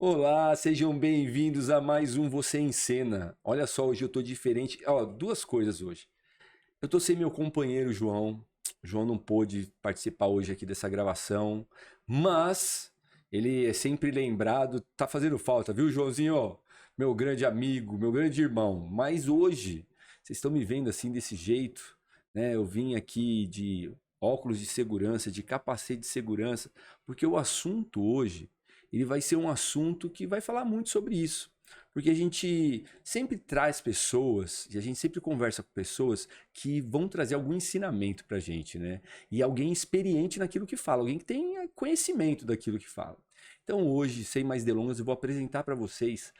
Olá, sejam bem-vindos a mais um Você em Cena. Olha só, hoje eu tô diferente. Ó, duas coisas hoje. Eu tô sem meu companheiro João. O João não pôde participar hoje aqui dessa gravação, mas ele é sempre lembrado, tá fazendo falta, viu, Joãozinho? Meu grande amigo, meu grande irmão. Mas hoje, vocês estão me vendo assim desse jeito, né? Eu vim aqui de óculos de segurança, de capacete de segurança, porque o assunto hoje, ele vai ser um assunto que vai falar muito sobre isso. Porque a gente sempre traz pessoas, e a gente sempre conversa com pessoas que vão trazer algum ensinamento pra gente, né? E alguém experiente naquilo que fala, alguém que tenha conhecimento daquilo que fala. Então hoje, sem mais delongas, eu vou apresentar para vocês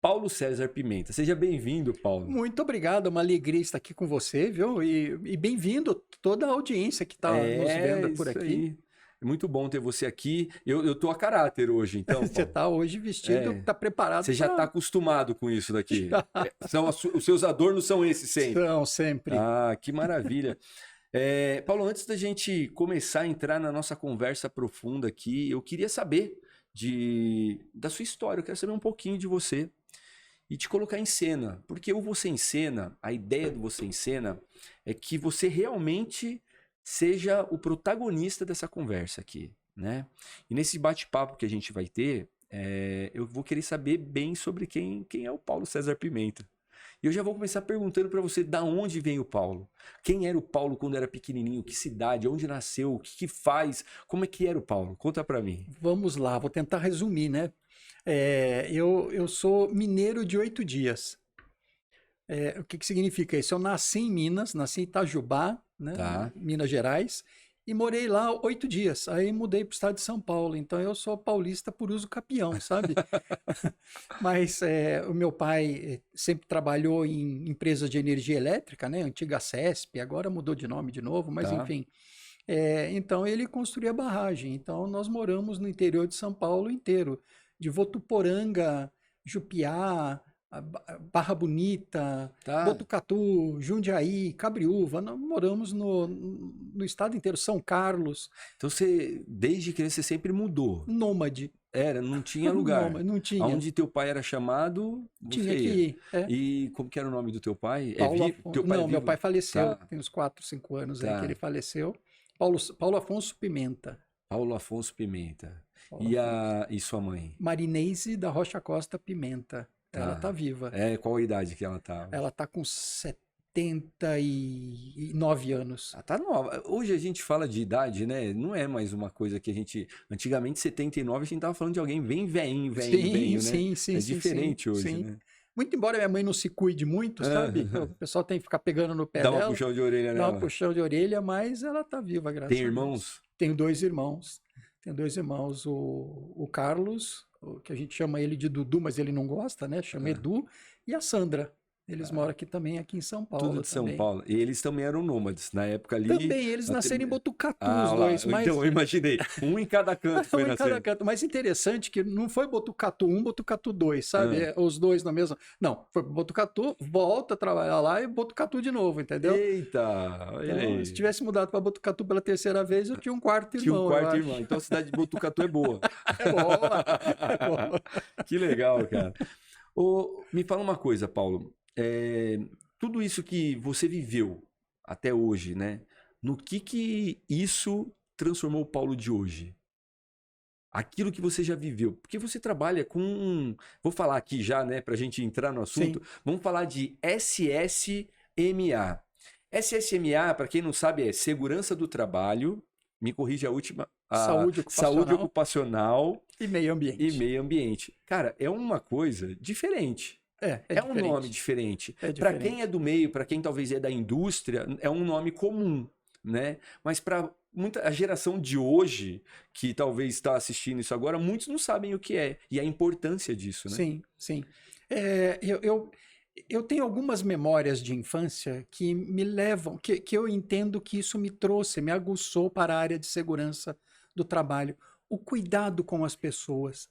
Paulo César Pimenta. Seja bem-vindo, Paulo. Muito obrigado, é uma alegria estar aqui com você, viu? E bem-vindo toda a audiência que está nos É, vendo por isso aqui. aí. É muito bom ter você aqui. Eu tô a caráter hoje, então, Você Paulo. está hoje vestido, É. está preparado Você já está para... acostumado com isso daqui. Os seus adornos são esses sempre. São sempre. Ah, que maravilha. Paulo, antes da gente começar a entrar na nossa conversa profunda aqui, eu queria saber da sua história, eu quero saber um pouquinho de você e te colocar em cena. Porque o Você em Cena, a ideia do Você em Cena é que você realmente seja o protagonista dessa conversa aqui, né? E nesse bate-papo que a gente vai ter, eu vou querer saber bem sobre quem é o Paulo César Pimenta. E eu já vou começar perguntando para você da onde vem o Paulo. Quem era o Paulo quando era pequenininho? Que cidade? Onde nasceu? O que faz? Como é que era o Paulo? Conta para mim. Vamos lá, vou tentar resumir, né? Eu sou mineiro de 8 dias. O que significa isso? Eu nasci em Minas, nasci em Itajubá, né, Tá. Minas Gerais, e morei lá 8 dias. Aí mudei para o estado de São Paulo. Então eu sou paulista por uso capião, sabe? Mas o meu pai sempre trabalhou em empresas de energia elétrica, né? Antiga CESP, agora mudou de nome de novo, mas Tá. enfim. Então ele construía barragem. Então nós moramos no interior de São Paulo inteiro, de Votuporanga, Jupiá, Barra Bonita, Tá. Botucatu, Jundiaí, Cabriúva. Nós moramos no estado inteiro, São Carlos, Então você, desde criança, você sempre mudou. nômade. Não tinha lugar. Nômade, não tinha. Aonde teu pai era chamado, Tinha você que ia. ir. É. E como que era o nome do teu pai? Paulo Teu Afonso. pai é Não, meu vivo? pai faleceu. Tá, Tem uns 4, 5 anos aí que ele tá. faleceu. Paulo Afonso Pimenta. Paulo Afonso Pimenta. Paulo Afonso. E sua mãe? Marinese da Rocha Costa Pimenta. Ela tá Tá. viva. Qual a idade que ela tá? Ela tá com 79 anos. Ah, tá nova. Hoje a gente fala de idade, né? Não é mais uma coisa que a gente. Antigamente, 79, a gente tava falando de alguém bem velhinho, Sim, velho, né? sim, sim, É sim, sim, diferente hoje, sim. né? Muito embora minha mãe não se cuide muito, sabe? O pessoal tem que ficar pegando no pé Dá uma dela, puxão de orelha dá uma nela. puxão de orelha, mas ela tá viva, Tem graças a Deus. irmãos? Tenho 2 irmãos. Tenho 2 irmãos, o Carlos, que a gente chama ele de Dudu, mas ele não gosta, né? Chama Ah, Edu, e a Sandra. Eles moram aqui também, aqui em São tudo Paulo de São também. Paulo. E eles também eram nômades. Na época ali. Também, eles até- nasceram em Botucatu, Ah, os lá. dois, mas Então, eu imaginei. Um em cada canto foi um em cada nascendo. canto. Mas interessante que não foi Botucatu 1, Botucatu 2, sabe? Ah. Os dois na mesma. Não, foi pro Botucatu, volta a trabalhar lá e Botucatu de novo, entendeu? Eita, olha Então, se aí. tivesse mudado para Botucatu pela terceira vez, eu tinha um quarto Tinha um irmão, eu quarto irmão. acho. Então a cidade de Botucatu é boa. É boa, é boa. Que legal, cara. Me fala uma coisa, Paulo. Tudo isso que você viveu até hoje, né? No que isso transformou o Paulo de hoje? Aquilo que você já viveu. Porque você trabalha com. Vou falar aqui já, né? Pra gente entrar no assunto. Sim, Vamos falar de SSMA. SSMA, para quem não sabe, é Segurança do Trabalho. Me corrige a última. A saúde Saúde ocupacional Ocupacional e meio e ambiente. Meio Ambiente. Cara, é uma coisa diferente. É É um nome diferente. diferente. É Para quem é diferente. do meio, para quem talvez é da indústria, é um nome comum, né? Mas para a geração de hoje, que talvez está assistindo isso agora, muitos não sabem o que é e a importância disso, né? Sim, sim. Eu tenho algumas memórias de infância que me levam, que eu entendo que isso me trouxe, me aguçou para a área de segurança do trabalho. O cuidado com as pessoas.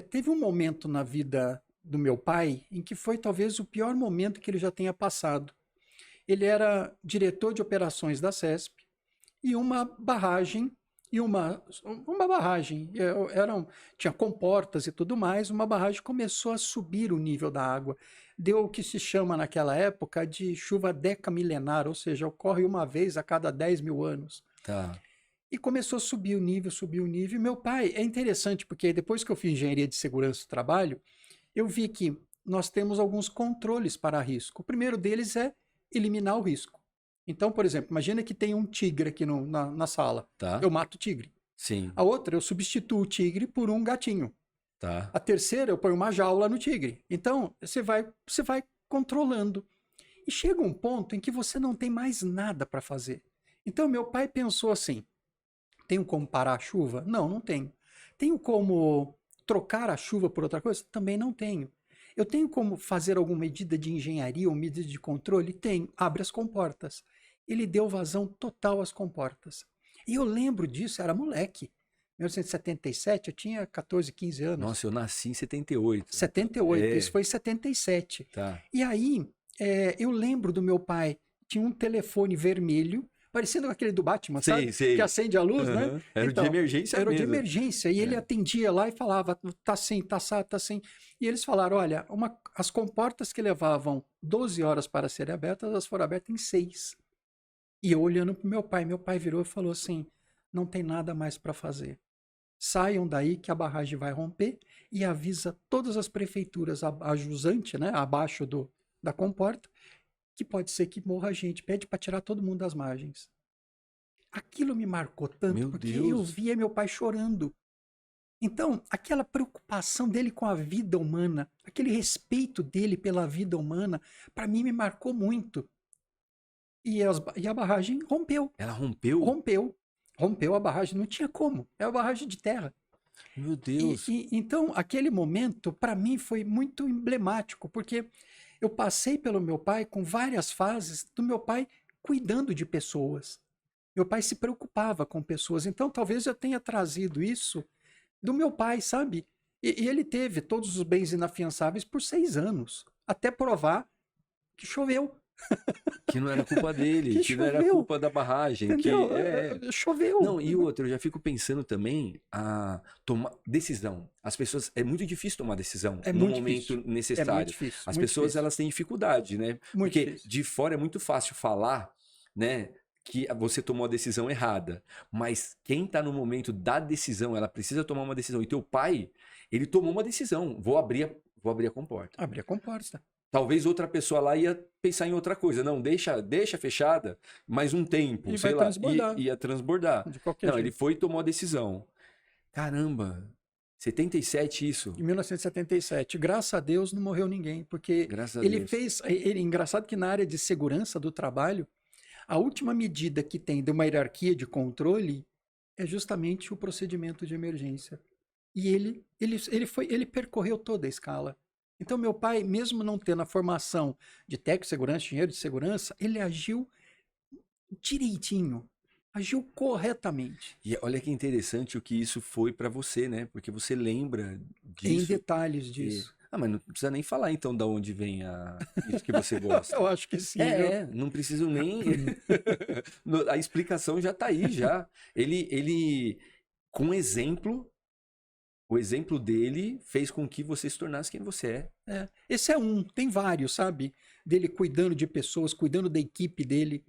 Teve um momento na vida do meu pai em que foi talvez o pior momento que ele já tenha passado. Ele era diretor de operações da CESP e uma barragem e uma barragem. Tinha comportas e tudo mais, uma barragem começou a subir o nível da água. Deu o que se chama naquela época de chuva decamilenar, ou seja, ocorre uma vez a cada 10 mil anos. Tá. E começou a subir o nível, subir o nível. E meu pai, é interessante, porque depois que eu fiz engenharia de segurança do trabalho, eu vi que nós temos alguns controles para risco. O primeiro deles é eliminar o risco. Então, por exemplo, imagina que tem um tigre aqui na sala. Tá. Eu mato o tigre. Sim. A outra, eu substituo o tigre por um gatinho. Tá. A terceira, eu ponho uma jaula no tigre. Então, você vai controlando. E chega um ponto em que você não tem mais nada para fazer. Então, meu pai pensou assim: tenho como parar a chuva? Não, não tenho. Tenho como trocar a chuva por outra coisa? Também não tenho. Eu tenho como fazer alguma medida de engenharia ou medida de controle? Tenho. Abre as comportas. Ele deu vazão total às comportas. E eu lembro disso, era moleque. 1977, eu tinha 14, 15 anos. Nossa, eu nasci em 78. 78, É. isso foi em 77. Tá. E aí, eu lembro do meu pai, tinha um telefone vermelho, parecendo aquele do Batman, sabe? Sei. Que acende a luz, né? Aham. Era o de Então, emergência era o de mesmo. emergência. E ele atendia lá e falava, tá sim, tá assado, tá sim. E eles falaram, olha, as comportas que levavam 12 horas para serem abertas, elas foram abertas em 6. E eu olhando pro meu pai virou e falou assim, não tem nada mais para fazer. Saiam daí que a barragem vai romper e avisa todas as prefeituras a jusante, né, abaixo da comporta, que pode ser que morra gente. Pede para tirar todo mundo das margens. Aquilo me marcou tanto, Meu porque Deus. eu via meu pai chorando. Então, aquela preocupação dele com a vida humana, aquele respeito dele pela vida humana, para mim me marcou muito. E a barragem rompeu. Ela rompeu? Rompeu a barragem, não tinha como. É uma barragem de terra. Meu Deus. Então, aquele momento, para mim, foi muito emblemático, porque eu passei pelo meu pai com várias fases do meu pai cuidando de pessoas. Meu pai se preocupava com pessoas. Então, talvez eu tenha trazido isso do meu pai, sabe? E ele teve todos os bens inafiançáveis por 6 anos, até provar que choveu. Que não era culpa dele, Que que não era choveu. culpa da barragem, Entendeu? que Choveu. Não, e outra, eu já fico pensando também a tomar decisão. As pessoas, é muito difícil tomar decisão É no muito momento difícil. É muito necessário. difícil. As muito pessoas, difícil. elas têm dificuldade, né? Muito Porque difícil. de fora é muito fácil falar, né, que você tomou a decisão errada. Mas quem tá no momento da decisão, ela precisa tomar uma decisão. E teu pai, ele tomou uma decisão. Vou abrir a comporta. Abrir a comporta. Talvez outra pessoa lá ia pensar em outra coisa. Não, deixa fechada mais um tempo, E sei vai lá, transbordar. ia transbordar. De qualquer Não, jeito. ele foi e tomou a decisão. Caramba, 77 isso. Em 1977. Graças a Deus não morreu ninguém, porque Graças a ele Deus. fez. Engraçado que na área de segurança do trabalho, a última medida que tem de uma hierarquia de controle é justamente o procedimento de emergência. E ele percorreu toda a escala. Então, meu pai, mesmo não tendo a formação de técnico de segurança, engenheiro de segurança, ele agiu direitinho, agiu corretamente, E olha que interessante o que isso foi pra você, né? Porque você lembra em disso. detalhes disso. Ah, mas não precisa nem falar então da onde vem isso que você gosta. Eu acho que sim. Viu? Não preciso nem. A explicação já tá aí, já. Ele, com exemplo, o exemplo dele fez com que você se tornasse quem você é. Esse é um, tem vários, sabe? Dele cuidando de pessoas, cuidando da equipe dele.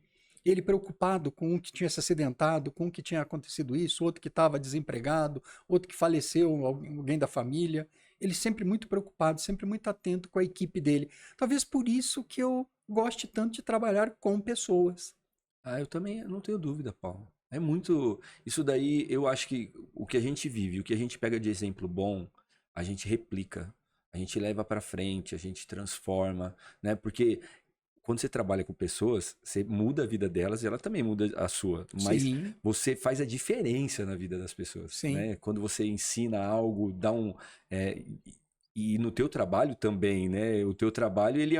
Ele preocupado com um que tinha se acidentado, com um que tinha acontecido isso, outro que estava desempregado, outro que faleceu, alguém da família. Ele sempre muito preocupado, sempre muito atento com a equipe dele. Talvez por isso que eu goste tanto de trabalhar com pessoas. Ah, eu também não tenho dúvida, Paulo. É muito. Isso daí, eu acho que o que a gente vive, o que a gente pega de exemplo bom, a gente replica, a gente leva pra frente, a gente transforma, né? Porque quando você trabalha com pessoas, você muda a vida delas e ela também muda a sua. Mas Sim, você faz a diferença na vida das pessoas, sim. né? Quando você ensina algo, dá um. E no teu trabalho também, né? O teu trabalho, ele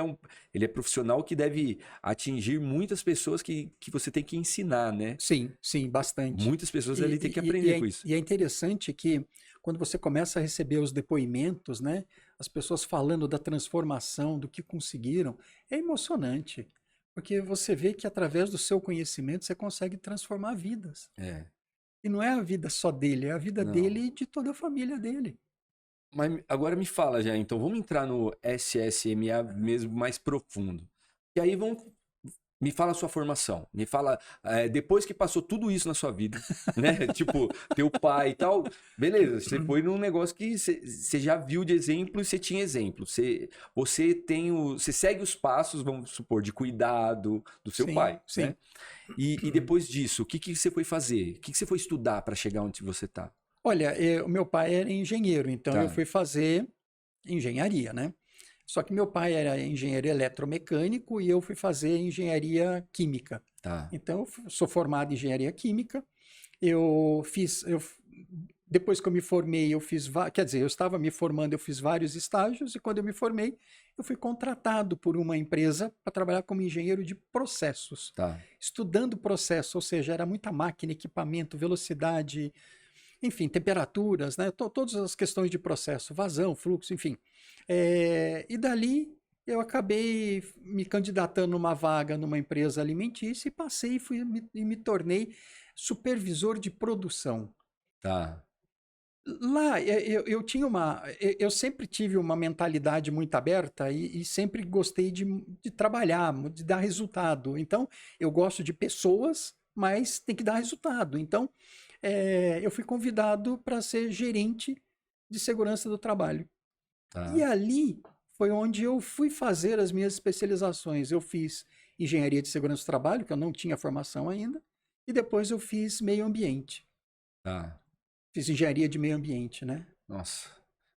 é profissional que deve atingir muitas pessoas que você tem que ensinar, né? Sim, sim, bastante. Muitas pessoas ali têm que aprender com isso. E é interessante que quando você começa a receber os depoimentos, né, as pessoas falando da transformação, do que conseguiram, é emocionante, porque você vê que através do seu conhecimento você consegue transformar vidas. É. E não é a vida só dele, é a vida Não. dele e de toda a família dele. Mas agora me fala já, então vamos entrar no SSMA mesmo mais profundo. E aí vamos, me fala a sua formação, me fala, depois que passou tudo isso na sua vida, né? Tipo, teu pai e tal, beleza, você foi num negócio que você já viu de exemplo e você tinha exemplo. Você segue os passos, vamos supor, de cuidado do seu Sim, pai, né? sim. E depois disso, o que que você foi fazer? O que que você foi estudar para chegar onde você tá? Olha, o meu pai era engenheiro, então eu Tá, fui fazer engenharia, né? Só que meu pai era engenheiro eletromecânico e eu fui fazer engenharia química. tá, Então, sou formado em engenharia química. Eu fiz, depois que eu me formei, eu fiz, quer dizer, eu estava me formando, eu fiz vários estágios e quando eu me formei, eu fui contratado por uma empresa para trabalhar como engenheiro de processos, tá. estudando processo, ou seja, era muita máquina, equipamento, velocidade, enfim, temperaturas, né? Todas as questões de processo, vazão, fluxo, enfim. E dali eu acabei me candidatando numa vaga numa empresa alimentícia e passei e me tornei supervisor de produção. Tá. Lá eu tinha eu sempre tive uma mentalidade muito aberta e sempre gostei de trabalhar, de dar resultado. Então, eu gosto de pessoas, mas tem que dar resultado. Então, eu fui convidado para ser gerente de segurança do trabalho. E Tá. ali foi onde eu fui fazer as minhas especializações. Eu fiz engenharia de segurança do trabalho, que eu não tinha formação ainda, e depois eu fiz meio ambiente. Tá. Fiz engenharia de meio ambiente, né? Nossa,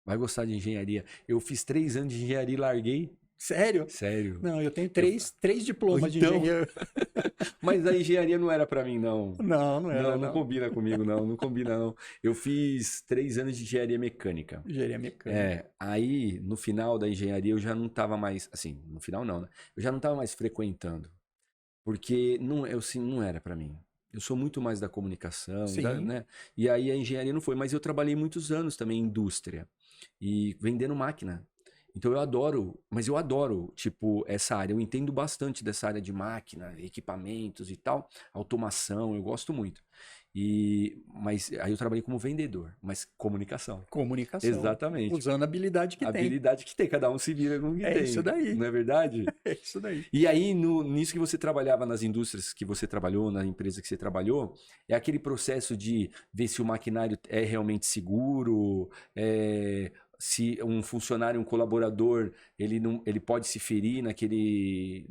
vai gostar de engenharia. Eu fiz 3 anos de engenharia e larguei. Sério? Sério. Não, eu tenho Eu... três diplomas de Então, engenheiro. mas a engenharia não era pra mim, não. Não, não era, Não, não não. combina comigo, não. Não combina, não. Eu fiz 3 anos de engenharia mecânica. Engenharia mecânica. Aí no final da engenharia eu já não tava mais, assim, no final não, né? Eu já não tava mais frequentando, porque não, eu sim, não era pra mim. Eu sou muito mais da comunicação, Sim. né? E aí a engenharia não foi, mas eu trabalhei muitos anos também em indústria e vendendo máquina. Então eu adoro, mas eu adoro, tipo, essa área. Eu entendo bastante dessa área de máquina, equipamentos e tal, automação, eu gosto muito. Mas aí eu trabalhei como vendedor, mas comunicação. Comunicação. Exatamente. Usando a habilidade que A tem. habilidade que tem, cada um se vira com o que É isso tem, daí. não é verdade? É isso daí. E aí, nisso que você trabalhava, nas indústrias que você trabalhou, na empresa que você trabalhou, é aquele processo de ver se o maquinário é realmente seguro, se um funcionário, um colaborador, ele pode se ferir naquele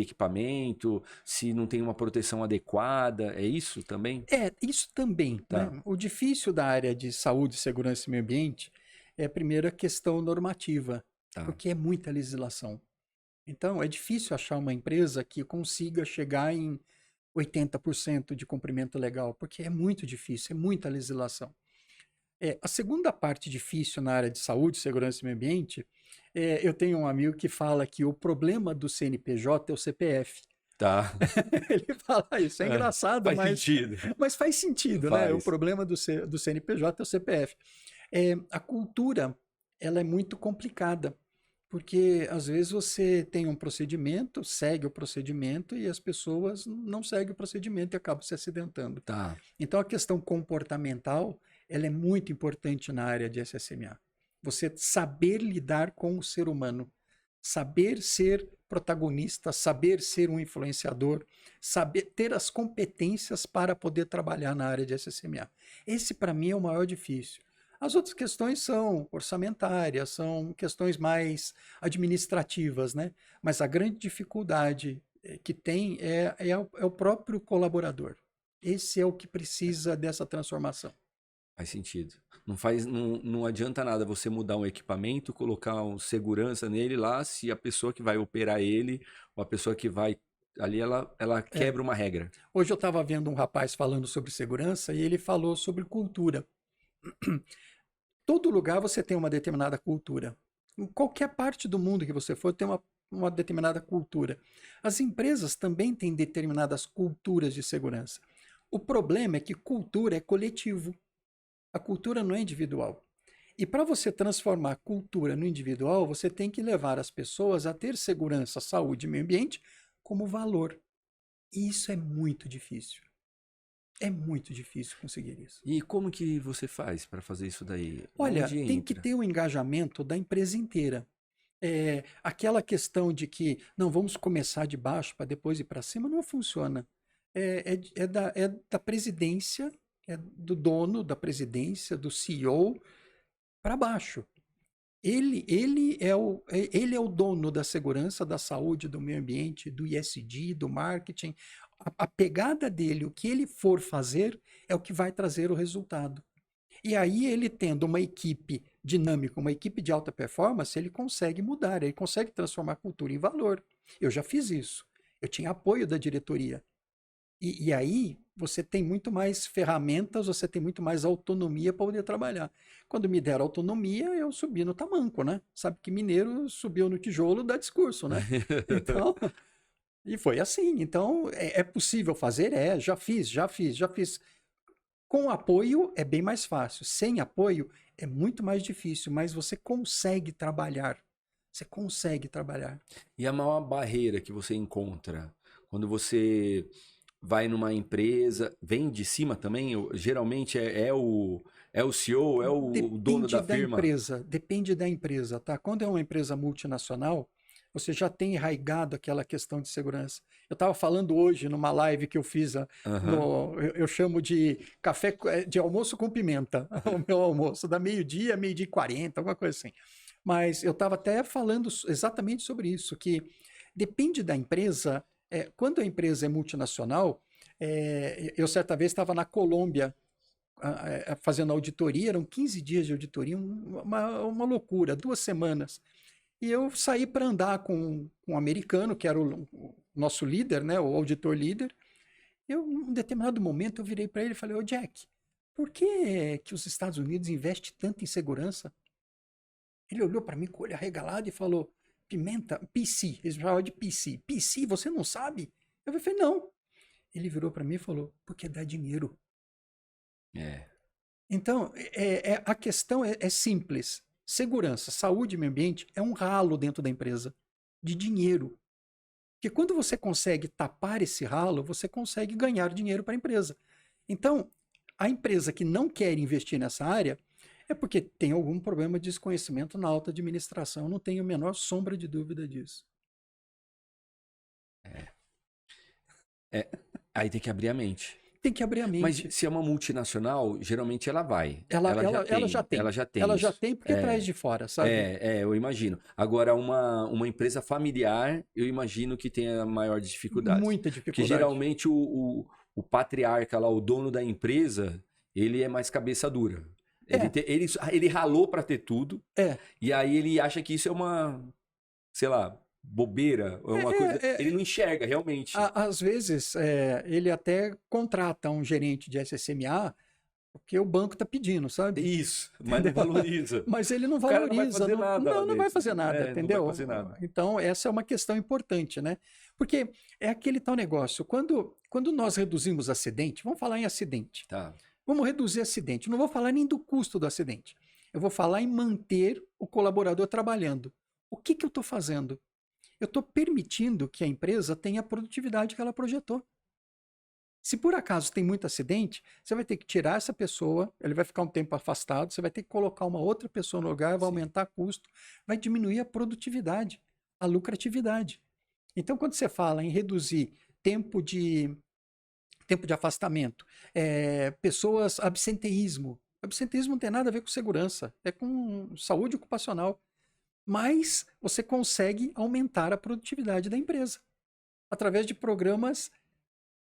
equipamento, se não tem uma proteção adequada, é isso também? Isso também, né? Tá, O difícil da área de saúde, segurança e meio ambiente é a primeira questão normativa, tá, porque é muita legislação. Então, é difícil achar uma empresa que consiga chegar em 80% de cumprimento legal, porque é muito difícil, é muita legislação. A segunda parte difícil na área de saúde, segurança e meio ambiente, eu tenho um amigo que fala que o problema do CNPJ é o CPF. tá. Ele fala isso, é É, engraçado, faz sentido. mas faz sentido, né? O Faz. problema do CNPJ é o CPF. A cultura, ela é muito complicada, porque às vezes você tem um procedimento, segue o procedimento e as pessoas não seguem o procedimento e acabam se acidentando. Tá. Então a questão comportamental, ela é muito importante na área de SSMA. Você saber lidar com o ser humano, saber ser protagonista, saber ser um influenciador, saber ter as competências para poder trabalhar na área de SSMA. Esse para mim é o maior difícil. As outras questões são orçamentárias, são questões mais administrativas, né? Mas a grande dificuldade que tem é o próprio colaborador. Esse é o que precisa dessa transformação. Faz sentido. Não adianta nada você mudar um equipamento, colocar um segurança nele lá, se a pessoa que vai operar ele, ou a pessoa que vai ali, ela É. quebra uma regra. Hoje eu estava vendo um rapaz falando sobre segurança e ele falou sobre cultura. Todo lugar você tem uma determinada cultura. Em qualquer parte do mundo que você for, tem uma determinada cultura. As empresas também têm determinadas culturas de segurança. O problema é que cultura é coletivo. A cultura não é individual. E para você transformar a cultura no individual, você tem que levar as pessoas a ter segurança, saúde e meio ambiente como valor. E isso é muito difícil. É muito difícil conseguir isso. E como que você faz para fazer isso daí? Olha, Onde tem que entra? ter o engajamento da empresa inteira. Aquela questão de que não vamos começar de baixo para depois ir para cima não funciona. É da presidência, é do dono da presidência, do CEO para baixo. Ele é o dono da segurança, da saúde, do meio ambiente, do ISD, do marketing. A pegada dele, o que ele for fazer, é o que vai trazer o resultado. E aí, ele tendo uma equipe dinâmica, uma equipe de alta performance, ele consegue mudar, ele consegue transformar a cultura em valor. Eu já fiz isso. Eu tinha apoio da diretoria. E aí você tem muito mais ferramentas, você tem muito mais autonomia para poder trabalhar. Quando me deram autonomia, eu subi no tamanco, né? Sabe que mineiro subiu no tijolo dá discurso, né? Então, e foi assim. Então, é possível fazer? Já fiz. Com apoio é bem mais fácil. Sem apoio é muito mais difícil, mas você consegue trabalhar. Você consegue trabalhar. E a maior barreira que você encontra quando você vai numa empresa, vem de cima também? Geralmente é o CEO, é o dono Depende da da firma? empresa, depende da empresa, tá? Quando é uma empresa multinacional, você já tem enraigado aquela questão de segurança. Eu estava falando hoje numa live que eu fiz, Aham. eu chamo de café de almoço com pimenta, o meu almoço, da meio-dia, meio-dia e 40, alguma coisa assim. Mas eu estava até falando exatamente sobre isso, que depende da empresa. Quando a empresa é multinacional, eu certa vez estava na Colômbia fazendo auditoria, eram 15 dias de auditoria, uma loucura, 2 semanas. E eu saí para andar com um americano, que era o nosso líder, né, o auditor líder. Eu, em um determinado momento, eu virei para ele e falei: Ô Jack, por que os Estados Unidos investem tanto em segurança? Ele olhou para mim com o olho arregalado e falou: Pimenta, PC, eles chamavam de PC. PC, você não sabe? Eu falei: não. Ele virou para mim e falou: porque dá dinheiro. É. Então, a questão é simples. Segurança, saúde e meio ambiente é um ralo dentro da empresa de dinheiro. Porque quando você consegue tapar esse ralo, você consegue ganhar dinheiro para a empresa. Então, a empresa que não quer investir nessa área é porque tem algum problema de desconhecimento na alta administração. Eu não tenho a menor sombra de dúvida disso. É, aí tem que abrir a mente. Tem que abrir a Mas mente. se é uma multinacional, geralmente ela vai. Ela, Ela já ela, ela já tem, tem. ela já tem Ela já isso. tem porque traz É, de fora, sabe? eu imagino. Agora, uma empresa familiar, eu imagino que tenha maiores dificuldades. Muita Porque dificuldade. geralmente o patriarca lá, o dono da empresa, ele é mais cabeça dura. Ele, É, te- ele, ele ralou para ter tudo, é. e aí ele acha que isso é uma, sei lá, bobeira, é É, uma coisa. é, Ele é, não enxerga realmente. Às vezes, ele até contrata um gerente de SSMA porque o banco está pedindo, sabe? Isso, mas não Entendeu? valoriza. Mas ele não O cara não vai valoriza, fazer nada lá não vai dentro. fazer nada, Não vai entendeu? fazer nada. Então, essa é uma questão importante, né? Porque é aquele tal negócio, quando nós reduzimos acidente, vamos falar em acidente, Tá. vamos reduzir acidente, não vou falar nem do custo do acidente, eu vou falar em manter o colaborador trabalhando. O que eu estou fazendo? Eu estou permitindo que a empresa tenha a produtividade que ela projetou. Se por acaso tem muito acidente, você vai ter que tirar essa pessoa, ele vai ficar um tempo afastado, você vai ter que colocar uma outra pessoa no lugar, vai Sim. aumentar custo, vai diminuir a produtividade, a lucratividade. Então, quando você fala em reduzir tempo de afastamento, pessoas, absenteísmo não tem nada a ver com segurança, é com saúde ocupacional. Mas você consegue aumentar a produtividade da empresa através de programas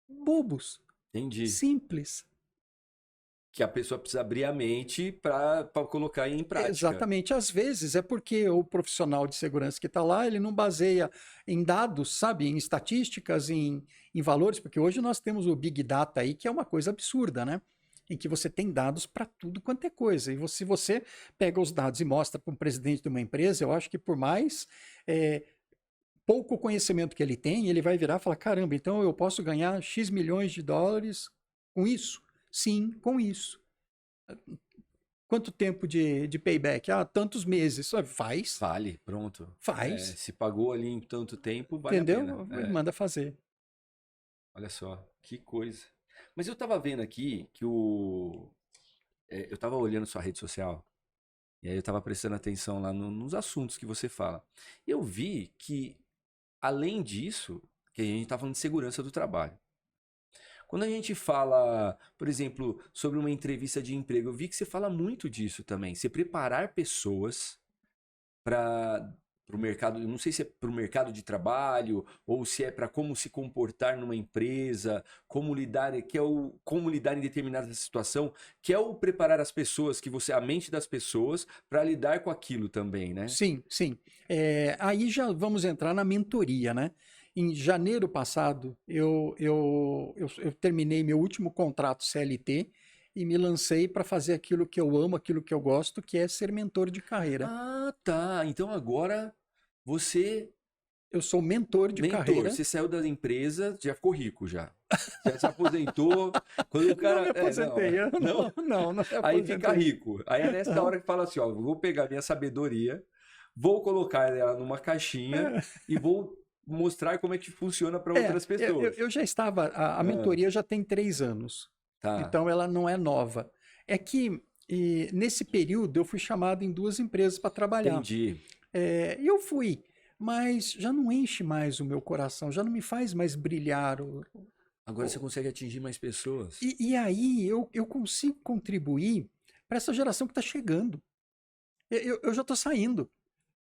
bobos, Entendi. simples. Que a pessoa precisa abrir a mente para colocar em prática. Exatamente. Às vezes é porque o profissional de segurança que está lá, ele não baseia em dados, sabe, em estatísticas, em valores, porque hoje nós temos o Big Data aí, que é uma coisa absurda, né? Em que você tem dados para tudo quanto é coisa. E se você pega os dados e mostra para um presidente de uma empresa, eu acho que por mais pouco conhecimento que ele tem, ele vai virar e falar: caramba, então eu posso ganhar X milhões de dólares com isso? Sim, com isso. Quanto tempo de payback? Ah, tantos meses. Faz, Vale, pronto. faz. Se pagou ali em tanto tempo, vale a pena. Entendeu? Manda fazer. Olha só, que coisa. Mas eu tava vendo aqui que eu tava olhando sua rede social, e aí eu tava prestando atenção lá nos assuntos que você fala. E eu vi que, além disso, que a gente tá falando de segurança do trabalho. Quando a gente fala, por exemplo, sobre uma entrevista de emprego, eu vi que você fala muito disso também. Você preparar pessoas para o mercado, eu não sei se é para o mercado de trabalho ou se é para como se comportar numa empresa, como lidar, como lidar em determinada situação, que é o preparar as pessoas, que você a mente das pessoas para lidar com aquilo também, né? Sim, sim. Aí já vamos entrar na mentoria, né? Em janeiro passado, eu terminei meu último contrato CLT e me lancei para fazer aquilo que eu amo, aquilo que eu gosto, que é ser mentor de carreira. Ah, tá. Então agora você Eu sou mentor de mentor, carreira. você saiu da empresa, já ficou rico já. Já se aposentou. Quando o Não cara. me Não, aposentei, eu não. não me Aí fica aposentei. rico. Aí é nessa Não. hora que fala assim: ó, vou pegar minha sabedoria, vou colocar ela numa caixinha e vou mostrar como é que funciona para outras pessoas. Eu já estava. A Ah, mentoria já tem 3 anos, tá, então ela não é nova. É que nesse período eu fui chamado em 2 empresas para trabalhar. entendi. E eu fui, mas já não enche mais o meu coração, já não me faz mais brilhar. Agora você consegue atingir mais pessoas. E aí eu consigo contribuir para essa geração que está chegando. Eu já estou saindo.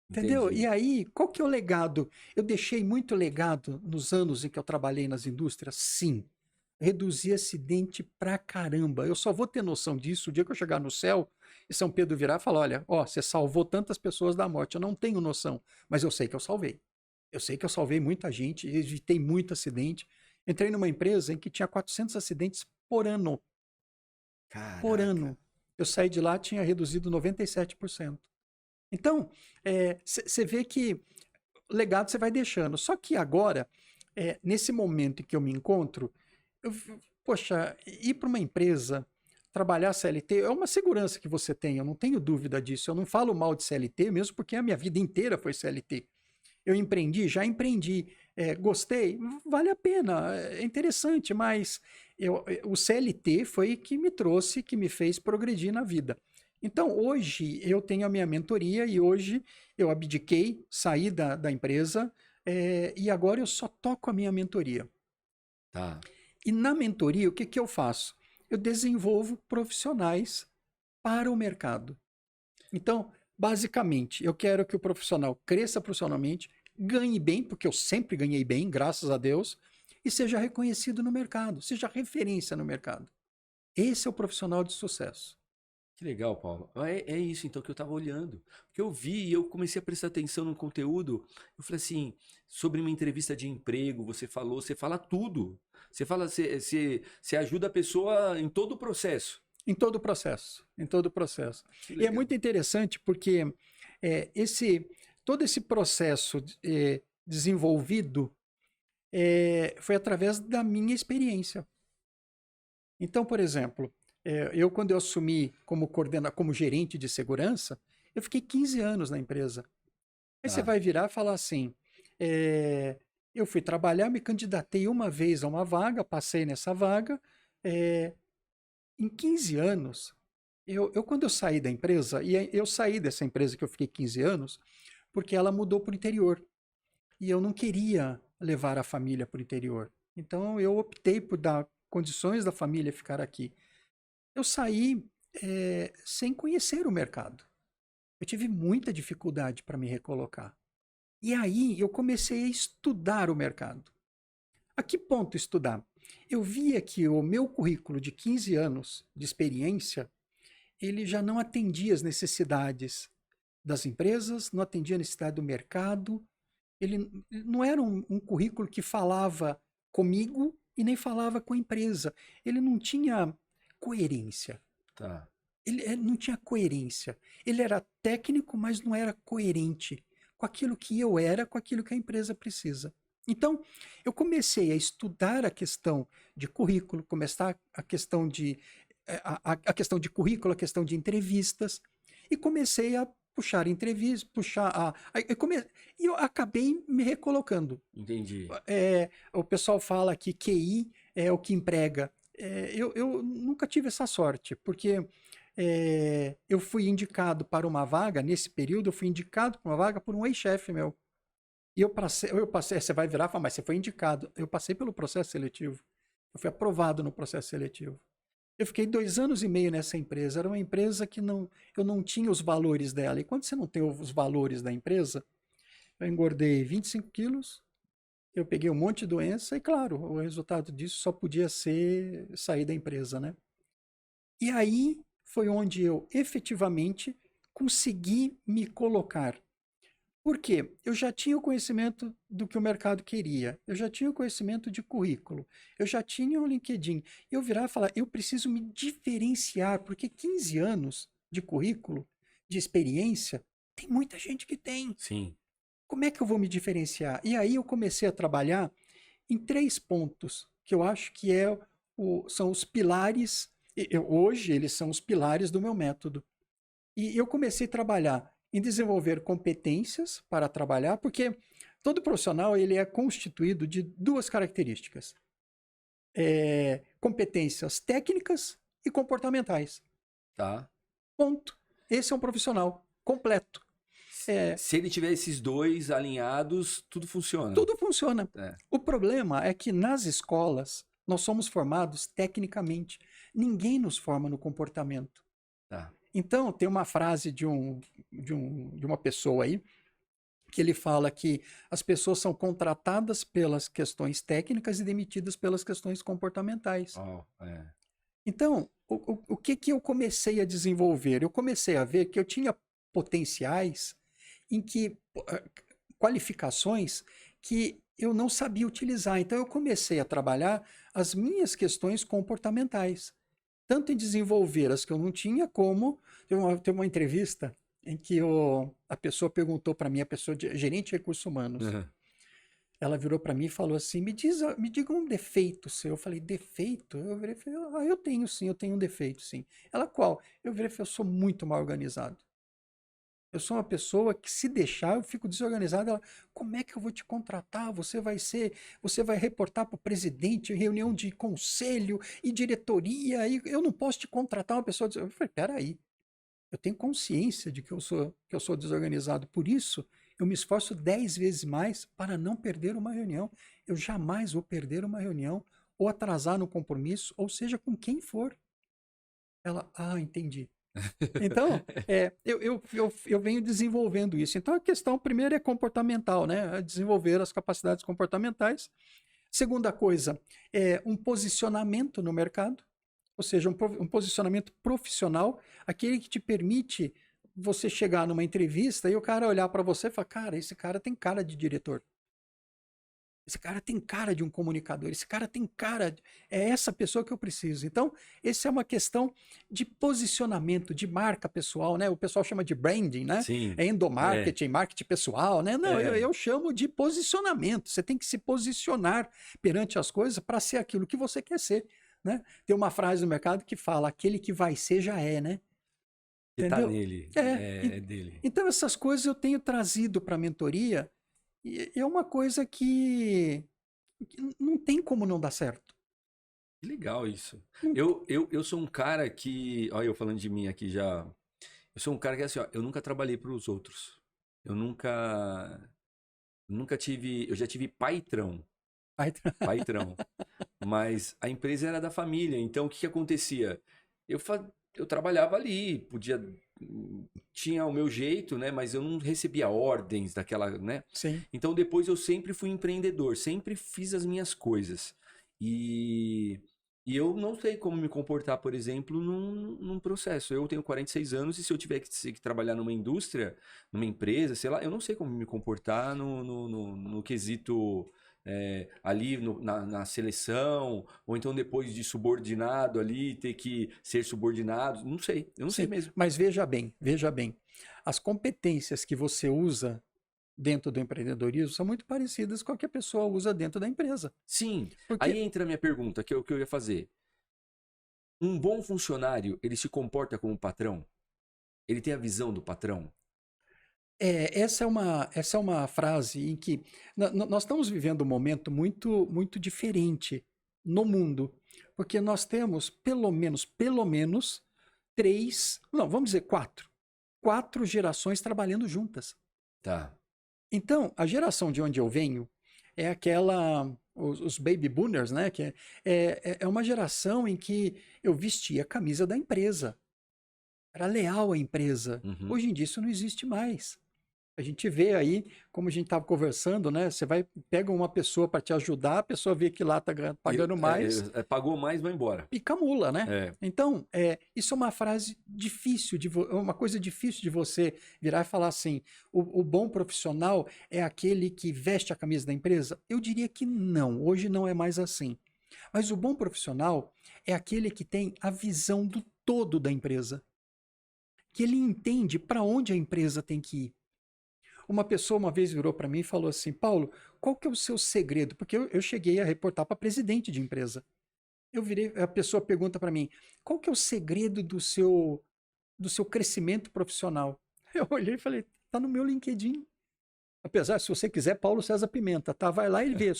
Entendeu? E Entendi. aí, qual que é o legado? Eu deixei muito legado nos anos em que eu trabalhei nas indústrias? Sim. Reduzi acidente pra caramba. Eu só vou ter noção disso o dia que eu chegar no céu e São Pedro virar e falar: olha, ó, você salvou tantas pessoas da morte. Eu não tenho noção, mas eu sei que eu salvei. Eu sei que eu salvei muita gente, evitei muito acidente. Entrei numa empresa em que tinha 400 acidentes por ano. Por Caraca. ano. Eu saí de lá, tinha reduzido 97%. Então, você vê que legado você vai deixando. Só que agora, nesse momento em que eu me encontro, poxa, ir para uma empresa, trabalhar CLT, é uma segurança que você tem, eu não tenho dúvida disso. Eu não falo mal de CLT, mesmo porque a minha vida inteira foi CLT. Eu empreendi, já empreendi, gostei, vale a pena, é interessante, mas o CLT foi que me trouxe, que me fez progredir na vida. Então, hoje eu tenho a minha mentoria e hoje eu abdiquei, saí da empresa e agora eu só toco a minha mentoria. Tá. E na mentoria, o que, que eu faço? Eu desenvolvo profissionais para o mercado. Então, basicamente, eu quero que o profissional cresça profissionalmente, ganhe bem, porque eu sempre ganhei bem, graças a Deus, e seja reconhecido no mercado, seja referência no mercado. Esse é o profissional de sucesso. Que legal, Paulo. É isso então que eu tava olhando. Porque eu vi e eu comecei a prestar atenção no conteúdo. Eu falei assim, sobre uma entrevista de emprego, você fala tudo. Você fala, você ajuda a pessoa em todo o processo. Em todo o processo, em todo o processo. Que E é legal. muito interessante porque todo esse processo desenvolvido foi através da minha experiência. Então, por exemplo, quando eu assumi como gerente de segurança, eu fiquei 15 anos na empresa. Aí você Tá. vai virar e falar assim: eu fui trabalhar, me candidatei uma vez a uma vaga, passei nessa vaga. Em 15 anos, quando eu saí da empresa, e eu saí dessa empresa que eu fiquei 15 anos, porque ela mudou para o interior. E eu não queria levar a família para o interior. Então eu optei por dar condições da família ficar aqui. Eu saí sem conhecer o mercado. Eu tive muita dificuldade para me recolocar. E aí eu comecei a estudar o mercado. A que ponto estudar? Eu via que o meu currículo de 15 anos de experiência, ele já não atendia as necessidades das empresas, não atendia a necessidade do mercado. Ele não era um currículo que falava comigo e nem falava com a empresa. Ele não tinha coerência. Tá. Ele não tinha coerência. Ele era técnico, mas não era coerente com aquilo que eu era, com aquilo que a empresa precisa. Então, eu comecei a estudar a questão de currículo, começar a questão a questão de currículo, a questão de entrevistas, e comecei a puxar entrevistas, e eu acabei me recolocando. Entendi. O pessoal fala que QI é o que emprega. eu nunca tive essa sorte, porque eu fui indicado para uma vaga, nesse período, eu fui indicado para uma vaga por um ex-chefe meu. E eu passei, você vai virar e falar, mas você foi indicado. Eu passei pelo processo seletivo. Eu fui aprovado no processo seletivo. Eu fiquei 2 anos e meio nessa empresa. Era uma empresa que eu não tinha os valores dela. E quando você não tem os valores da empresa, eu engordei 25 quilos, eu peguei um monte de doença e, claro, o resultado disso só podia ser sair da empresa, né? E aí foi onde eu efetivamente consegui me colocar. Por quê? Eu já tinha o conhecimento do que o mercado queria, eu já tinha o conhecimento de currículo, eu já tinha o LinkedIn. Eu virar e falar, eu preciso me diferenciar, porque 15 anos de currículo, de experiência, tem muita gente que tem. Sim. Como é que eu vou me diferenciar? E aí eu comecei a trabalhar em 3 pontos, que eu acho que são os pilares, hoje eles são os pilares do meu método. E eu comecei a trabalhar em desenvolver competências para trabalhar, porque todo profissional ele é constituído de 2 características: competências técnicas e comportamentais. Tá. Ponto. Esse é um profissional completo. Se ele tiver esses dois alinhados, tudo funciona. Tudo funciona. É. O problema é que nas escolas nós somos formados tecnicamente. Ninguém nos forma no comportamento. Tá. Então, tem uma frase de uma pessoa aí, que ele fala que as pessoas são contratadas pelas questões técnicas e demitidas pelas questões comportamentais. É. Então, o que eu comecei a desenvolver? Eu comecei a ver que eu tinha potenciais em que qualificações que eu não sabia utilizar. Então, eu comecei a trabalhar as minhas questões comportamentais, tanto em desenvolver as que eu não tinha, como teve uma entrevista em que a pessoa perguntou para mim, a pessoa gerente de recursos humanos, Uhum. ela virou para mim e falou assim, me diga um defeito seu. Eu falei, defeito? Eu virei e falei, eu tenho sim, eu tenho um defeito sim. Ela, qual? Eu virei e falei, eu sou muito mal organizado. Eu sou uma pessoa que, se deixar, eu fico desorganizado. Ela, como é que eu vou te contratar? Você vai reportar para o presidente, reunião de conselho e diretoria, e eu não posso te contratar uma pessoa. Eu falei, peraí, eu tenho consciência de que eu sou desorganizado. Por isso, eu me esforço 10 vezes mais para não perder uma reunião. Eu jamais vou perder uma reunião ou atrasar no compromisso, ou seja, com quem for. Ela, entendi. Então, eu venho desenvolvendo isso. Então, a questão primeiro é comportamental, né? É desenvolver as capacidades comportamentais. Segunda coisa é um posicionamento no mercado, ou seja, um posicionamento profissional, aquele que te permite você chegar numa entrevista e o cara olhar para você e falar, cara, esse cara tem cara de diretor. Esse cara tem cara de um comunicador, esse cara tem cara, é essa pessoa que eu preciso. Então, essa é uma questão de posicionamento, de marca pessoal, né? O pessoal chama de branding, né? Sim. É endomarketing, marketing pessoal, né? Não, eu chamo de posicionamento. Você tem que se posicionar perante as coisas para ser aquilo que você quer ser, né? Tem uma frase no mercado que fala, aquele que vai ser já é, né? Que tá Entendeu? nele, é dele. Então, essas coisas eu tenho trazido para a mentoria e é uma coisa que não tem como não dar certo. Que legal isso. Não- Eu sou um cara que, olha eu falando de mim aqui já, eu sou um cara que assim, ó, eu nunca trabalhei para os outros. Eu nunca tive, eu já tive Aí- patrão, mas a empresa era da família, então o que que acontecia? Eu trabalhava ali, tinha o meu jeito, né, mas eu não recebia ordens daquela, né? Sim. Então depois eu sempre fui empreendedor, sempre fiz as minhas coisas. E, e eu não sei como me comportar, por exemplo, num processo. Eu tenho 46 anos e se eu tiver que trabalhar numa indústria, numa empresa, sei lá, eu não sei como me comportar no quesito ali na seleção, ou então depois de subordinado ali, ter que ser subordinado. Não sei, eu não sei Sim, mesmo. mas veja bem, as competências que você usa dentro do empreendedorismo são muito parecidas com a que a pessoa usa dentro da empresa. Sim, aí Porque entra a minha pergunta, que eu ia fazer. Um bom funcionário, ele se comporta como patrão? Ele tem a visão do patrão? essa é uma frase em que nós estamos vivendo um momento muito, muito diferente no mundo, porque nós temos pelo menos três, não, vamos dizer quatro gerações trabalhando juntas. Tá. Então, a geração de onde eu venho é aquela, os baby boomers, né? Que é uma geração em que eu vestia a camisa da empresa, era leal à empresa. Uhum. Hoje em dia isso não existe mais. A gente vê aí, como a gente estava conversando, né? Você pega uma pessoa para te ajudar, a pessoa vê que lá está pagando mais, Pagou mais, vai embora. pica a mula, né? É. Então, isso é uma frase difícil, uma coisa difícil de você virar e falar assim: o bom profissional é aquele que veste a camisa da empresa? Eu diria que não, hoje não é mais assim. Mas o bom profissional é aquele que tem a visão do todo da empresa, que ele entende para onde a empresa tem que ir. Uma pessoa uma vez virou para mim e falou assim: Paulo, qual que é o seu segredo? Porque eu cheguei a reportar para presidente de empresa. A pessoa pergunta para mim: qual que é o segredo do seu crescimento profissional? Eu olhei e falei: tá no meu LinkedIn. Apesar, se você quiser, Paulo César Pimenta, tá? Vai lá e vê.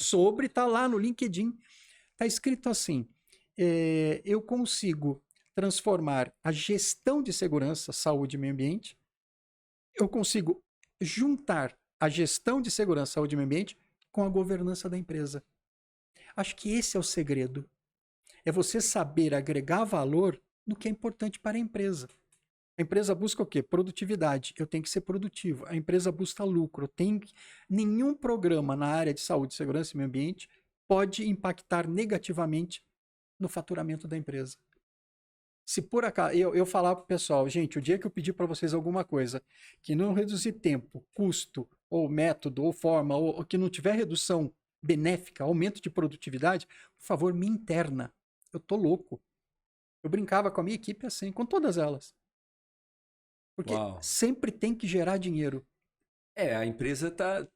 Tá lá no LinkedIn. Tá escrito assim: eu consigo transformar a gestão de segurança, saúde e meio ambiente, eu consigo juntar a gestão de segurança, saúde e meio ambiente com a governança da empresa. Acho que esse é o segredo. É você saber agregar valor no que é importante para a empresa. A empresa busca o quê? Produtividade. Eu tenho que ser produtivo. A empresa busca lucro. Nenhum programa na área de saúde, segurança e meio ambiente pode impactar negativamente no faturamento da empresa. Se por acaso eu falar para o pessoal, gente, o dia que eu pedir para vocês alguma coisa que não reduzir tempo, custo, ou método, ou forma, ou que não tiver redução benéfica, aumento de produtividade, por favor, me interna. Eu tô louco. Eu brincava com a minha equipe assim, com todas elas. Porque Uau. sempre tem que gerar dinheiro. A empresa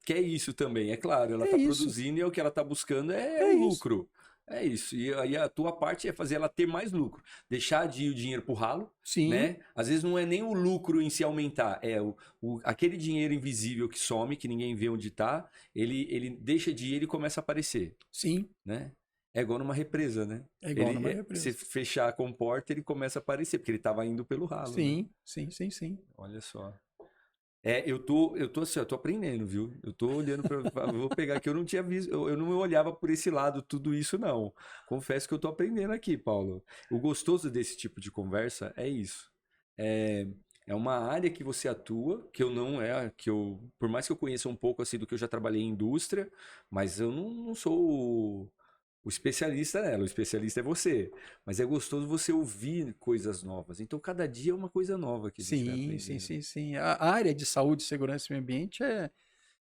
quer isso também, é claro. Ela É está isso. produzindo e o que ela está buscando é o isso. lucro. É isso. E aí a tua parte é fazer ela ter mais lucro. Deixar de ir o dinheiro pro ralo, Sim, né? Às vezes não é nem o lucro em si aumentar, é aquele dinheiro invisível que some, que ninguém vê onde está, ele deixa de ir e ele começa a aparecer, sim. né? É igual numa represa, né? É igual numa represa. Se fechar a comporta, ele começa a aparecer, porque ele estava indo pelo ralo, né? Sim, sim, sim, sim. Olha só. Eu tô assim, eu tô aprendendo, viu? Eu tô olhando vou pegar aqui, eu não tinha visto, eu não olhava por esse lado tudo isso, não. Confesso que eu tô aprendendo aqui, Paulo. O gostoso desse tipo de conversa é isso. É, é uma área que você atua, que eu não é, que eu, por mais que eu conheça um pouco assim do que eu já trabalhei em indústria, mas eu não sou o especialista nela, o especialista é você. Mas é gostoso você ouvir coisas novas. Então, cada dia é uma coisa nova que a gente vai Sim, aprendendo. sim, sim. A área de saúde, segurança e meio ambiente é.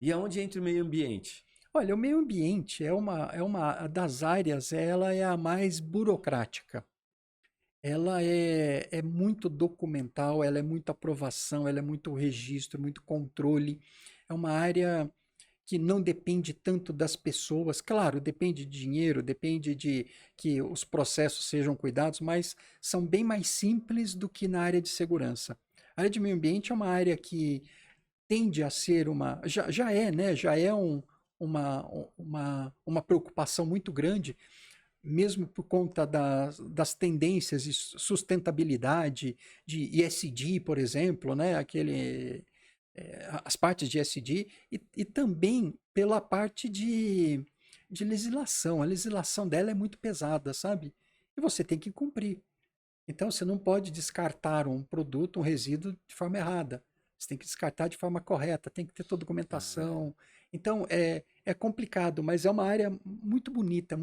E aonde entra o meio ambiente? Olha, o meio ambiente é uma das áreas, ela é a mais burocrática. Ela é muito documental, ela é muito aprovação, ela é muito registro, muito controle. É uma área que não depende tanto das pessoas. Claro, depende de dinheiro, depende de que os processos sejam cuidados, mas são bem mais simples do que na área de segurança. A área de meio ambiente é uma área que tende a ser já é, né? Já é uma preocupação muito grande, mesmo por conta das tendências de sustentabilidade, de ESG, por exemplo, né? As partes de ESG, e também pela parte de legislação. A legislação dela é muito pesada, sabe? E você tem que cumprir. Então, você não pode descartar um produto, um resíduo de forma errada. Você tem que descartar de forma correta, tem que ter toda a documentação. Então, é complicado, mas é uma área muito bonita,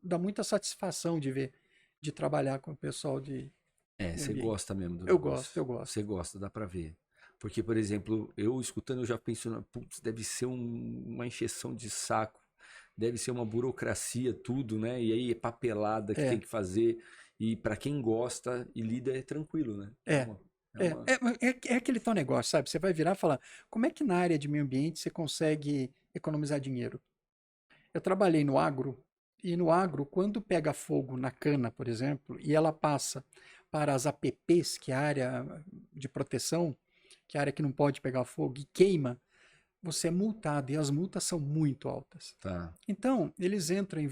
dá muita satisfação de ver, de trabalhar com o pessoal de meio Você ambiente. gosta mesmo do Eu gosto, negócio. eu gosto. Você gosta, dá pra ver. Porque, por exemplo, eu escutando, eu já penso, putz, deve ser uma encheção de saco, deve ser uma burocracia, tudo, né? E aí é papelada que tem É, que fazer. E pra quem gosta e lida é tranquilo, né? é. É aquele tal negócio, sabe? Você vai virar e falar, como é que na área de meio ambiente você consegue economizar dinheiro? Eu trabalhei no agro, e no agro, quando pega fogo na cana, por exemplo, e ela passa para as APPs, que é a área de proteção, que é a área que não pode pegar fogo, e queima, você é multado, e as multas são muito altas. Tá. Então, eles entram em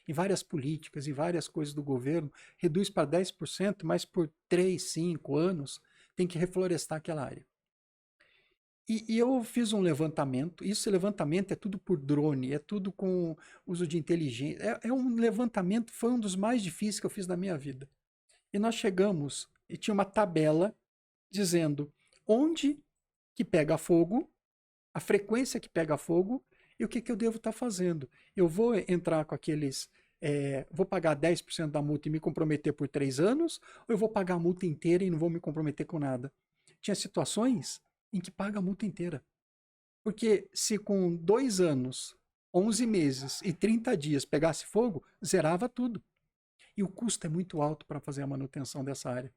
em várias políticas, em várias coisas do governo, reduz para 10%, mas por 3, 5 anos tem que reflorestar aquela área. E eu fiz um levantamento, esse levantamento é tudo por drone, é tudo com uso de inteligência, é um levantamento, foi um dos mais difíceis que eu fiz na minha vida. E nós chegamos, e tinha uma tabela dizendo onde que pega fogo, a frequência que pega fogo e o que eu devo estar fazendo. Eu vou entrar com aqueles, vou pagar 10% da multa e me comprometer por 3 anos, ou eu vou pagar a multa inteira e não vou me comprometer com nada? Tinha situações em que paga a multa inteira. Porque se com 2 anos, 11 meses e 30 dias pegasse fogo, zerava tudo. E o custo é muito alto para fazer a manutenção dessa área.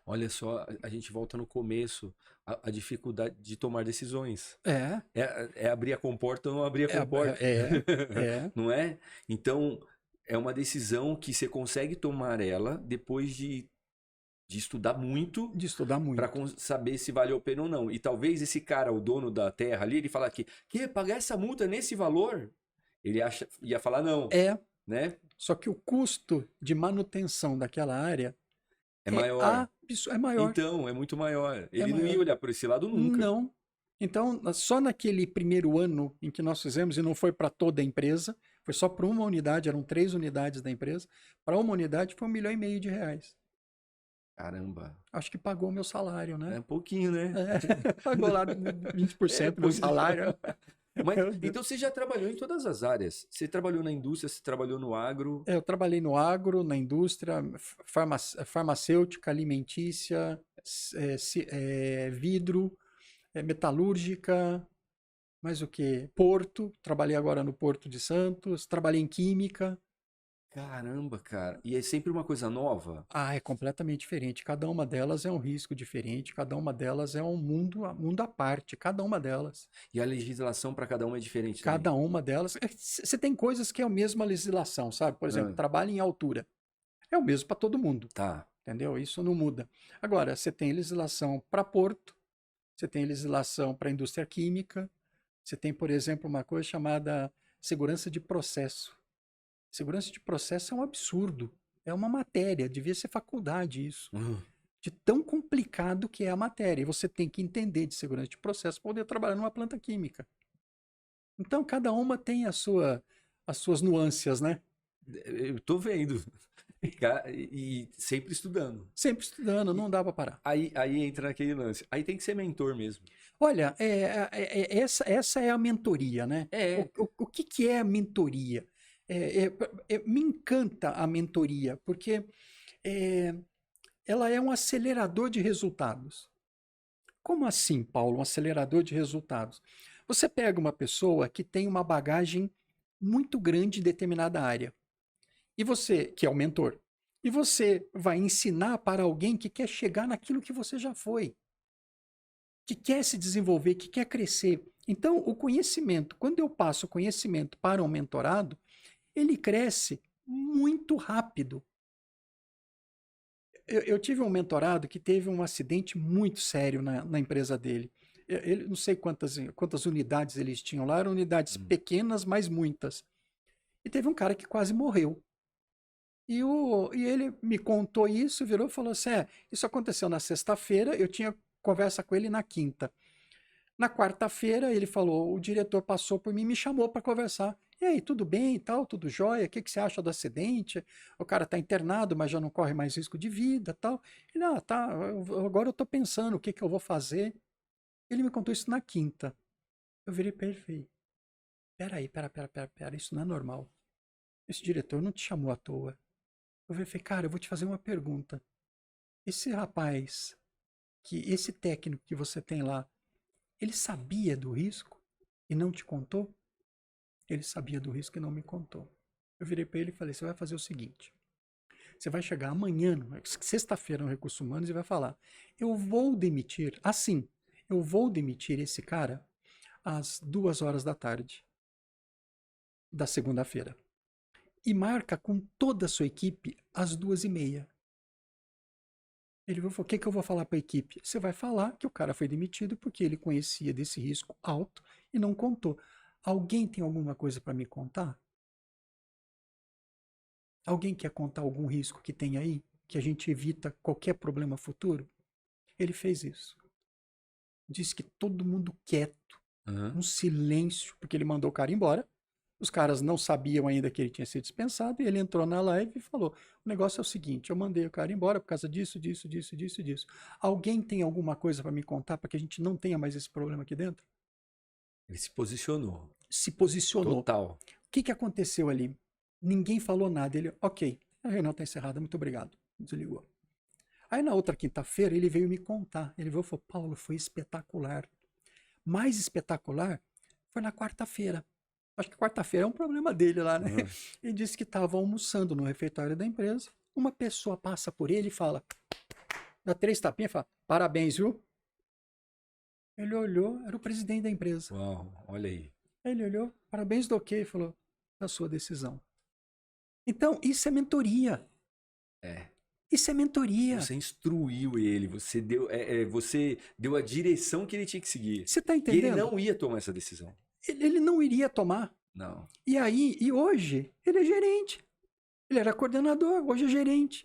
Olha só, a gente volta no começo, a dificuldade de tomar decisões. É, É abrir a comporta ou não abrir a é, comporta. é. Não é? Então, é uma decisão que você consegue tomar ela depois de estudar muito De estudar para muito. saber se valeu a pena ou não. E talvez esse cara, o dono da terra ali, ele falar que pagar essa multa nesse valor, ele ia falar não, É, né? só que o custo de manutenção daquela área É maior. é maior. Então, é muito maior. É Ele não ia maior. olhar por esse lado nunca. Não. Então, só naquele primeiro ano em que nós fizemos, e não foi para toda a empresa, foi só para uma unidade, eram 3 unidades da empresa, para uma unidade foi R$ 1,5 milhão. Caramba. Acho que pagou o meu salário, É né? um pouquinho, né? Pagou lá É, 20% do meu pois é. salário. Mas, Meu Deus. então você já trabalhou em todas as áreas. Você trabalhou na indústria, você trabalhou no agro. Eu trabalhei no agro, na indústria farmacêutica, alimentícia, vidro, metalúrgica, mais o que? Porto, trabalhei agora no Porto de Santos, trabalhei em química. Caramba, cara. E é sempre uma coisa nova? Ah, é completamente diferente. Cada uma delas é um risco diferente, cada uma delas é um mundo à parte, cada uma delas. E a legislação para cada uma é diferente também. Cada uma delas. Você tem coisas que é a mesma legislação, sabe? Por exemplo, Ah, trabalho em altura. É o mesmo para todo mundo, tá. entendeu? Isso não muda. Agora, você tem legislação para porto, você tem legislação para indústria química, você tem, por exemplo, uma coisa chamada segurança de processo. Segurança de processo é um absurdo. É uma matéria, devia ser faculdade isso. De tão complicado que é a matéria. E você tem que entender de segurança de processo para poder trabalhar numa planta química. Então, cada uma tem as suas nuances, né? Eu tô vendo. E sempre estudando. Sempre estudando, E não dá para parar. aí entra naquele lance. Aí tem que ser mentor mesmo. Olha, essa é a mentoria, né? É. O que é a mentoria? Me encanta a mentoria, porque é, ela é um acelerador de resultados. Como assim, Paulo, um acelerador de resultados? Você pega uma pessoa que tem uma bagagem muito grande em determinada área, e você, que é o mentor, e você vai ensinar para alguém que quer chegar naquilo que você já foi, que quer se desenvolver, que quer crescer. Então, o conhecimento, quando eu passo o conhecimento para um mentorado, ele cresce muito rápido. Eu tive um mentorado que teve um acidente muito sério na empresa dele. Ele, não sei quantas unidades eles tinham lá, eram unidades pequenas, mas muitas. E teve um cara que quase morreu. E ele me contou isso, virou e falou assim: isso aconteceu na sexta-feira, eu tinha conversa com ele na quinta. Na quarta-feira, ele falou: o diretor passou por mim e me chamou para conversar. E aí, tudo bem e tal, tudo jóia? O que você acha do acidente? O cara está internado, mas já não corre mais risco de vida tal. Ele, tá, agora eu estou pensando o que eu vou fazer. Ele me contou isso na quinta. Eu virei para ele e falei: pera, isso não é normal. Esse diretor não te chamou à toa. Eu falei: cara, eu vou te fazer uma pergunta. Esse rapaz, esse técnico que você tem lá, ele sabia do risco e não te contou? Ele sabia do risco e não me contou. Eu virei para ele e falei: você vai fazer o seguinte. Você vai chegar amanhã, sexta-feira, no Recursos Humanos, e vai falar: eu vou demitir, eu vou demitir esse cara às 2 horas da tarde da segunda-feira. E marca com toda a sua equipe às 2h30. Ele falou: o que eu vou falar para a equipe? Você vai falar que o cara foi demitido porque ele conhecia desse risco alto e não contou. Alguém tem alguma coisa para me contar? Alguém quer contar algum risco que tem aí, que a gente evita qualquer problema futuro? Ele fez isso. Disse que todo mundo quieto, um silêncio, porque ele mandou o cara embora. Os caras não sabiam ainda que ele tinha sido dispensado, e ele entrou na live e falou: o negócio é o seguinte, eu mandei o cara embora por causa disso, disso, disso, disso, disso. Alguém tem alguma coisa para me contar para que a gente não tenha mais esse problema aqui dentro? Ele se posicionou. Se posicionou. Total. O que aconteceu ali? Ninguém falou nada. Ele, ok, a reunião está encerrada, muito obrigado. Desligou. Aí na outra quinta-feira ele veio me contar. Ele veio e falou: Paulo, foi espetacular. Mais espetacular foi na quarta-feira. Acho que quarta-feira é um problema dele lá, né? Ele disse que estava almoçando no refeitório da empresa. Uma pessoa passa por ele e fala, dá 3 tapinhas e fala: parabéns, viu? Ele olhou, era o presidente da empresa. Uau, olha aí. Ele olhou, parabéns do quê? E falou: da sua decisão. Então, isso é mentoria. Isso é mentoria. Você instruiu ele, você deu a direção que ele tinha que seguir. Você está E entendendo? ele não ia tomar essa decisão. Ele não iria tomar. Não. E hoje, ele é gerente. Ele era coordenador, hoje é gerente.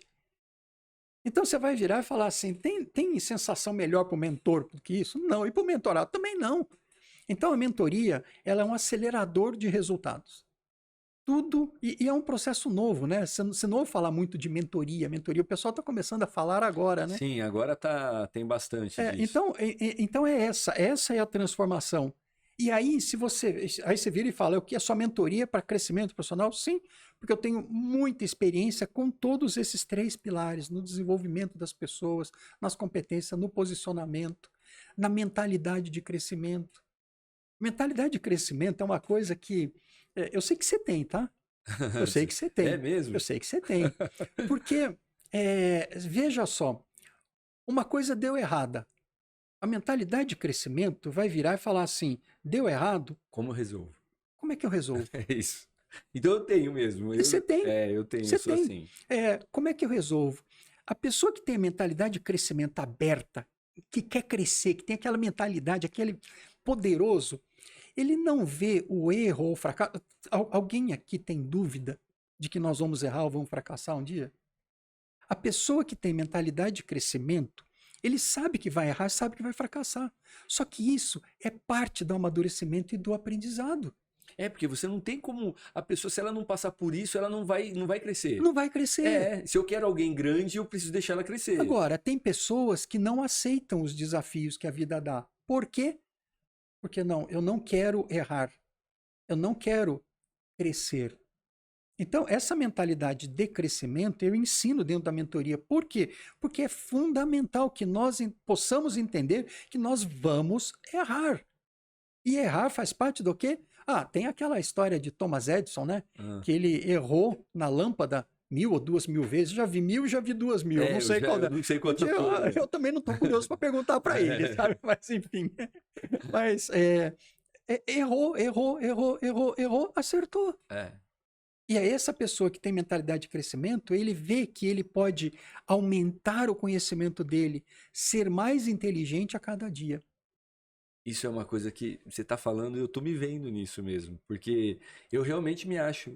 Então você vai virar e falar assim: tem sensação melhor para o mentor do que isso? Não. E para o mentorado também não. Então a mentoria, ela é um acelerador de resultados. Tudo, e é um processo novo, né? Você não ouve falar muito de mentoria. Mentoria, o pessoal está começando a falar agora, né? Sim, agora tem bastante disso. Então é essa é a transformação. E aí, aí você vira e fala: o que é só mentoria para crescimento profissional? Sim, porque eu tenho muita experiência com todos esses 3 pilares, no desenvolvimento das pessoas, nas competências, no posicionamento, na mentalidade de crescimento. Mentalidade de crescimento é uma coisa que eu sei que você tem, tá? Eu sei que você tem. É mesmo? Eu sei que você tem. Porque, veja só, uma coisa deu errada. A mentalidade de crescimento vai virar e falar assim: deu errado, Como eu resolvo? como é que eu resolvo? É isso. Então eu tenho mesmo. Você tem. Eu tenho, Você eu sou tem. assim. Como é que eu resolvo? A pessoa que tem a mentalidade de crescimento aberta, que quer crescer, que tem aquela mentalidade, aquele poderoso, ele não vê o erro ou o fracasso. Alguém aqui tem dúvida de que nós vamos errar ou vamos fracassar um dia? A pessoa que tem mentalidade de crescimento, ele sabe que vai errar, sabe que vai fracassar. Só que isso é parte do amadurecimento e do aprendizado. Porque você não tem como. A pessoa, se ela não passar por isso, ela não vai crescer. Não vai crescer. Se eu quero alguém grande, eu preciso deixar ela crescer. Agora, tem pessoas que não aceitam os desafios que a vida dá. Por quê? Porque eu não quero errar. Eu não quero crescer. Então, essa mentalidade de crescimento eu ensino dentro da mentoria. Por quê? Porque é fundamental que nós possamos entender que nós vamos errar. E errar faz parte do quê? Tem aquela história de Thomas Edison, né? Que ele errou na lâmpada 1.000 ou 2.000 vezes. Já vi 1.000 e já vi 2.000. Eu não sei qual é. Não sei quanto eu também não estou curioso para perguntar para ele, sabe? Mas enfim. Mas errou, acertou. E é essa pessoa que tem mentalidade de crescimento, ele vê que ele pode aumentar o conhecimento dele, ser mais inteligente a cada dia. Isso é uma coisa que você está falando e eu tô me vendo nisso mesmo. Porque eu realmente me acho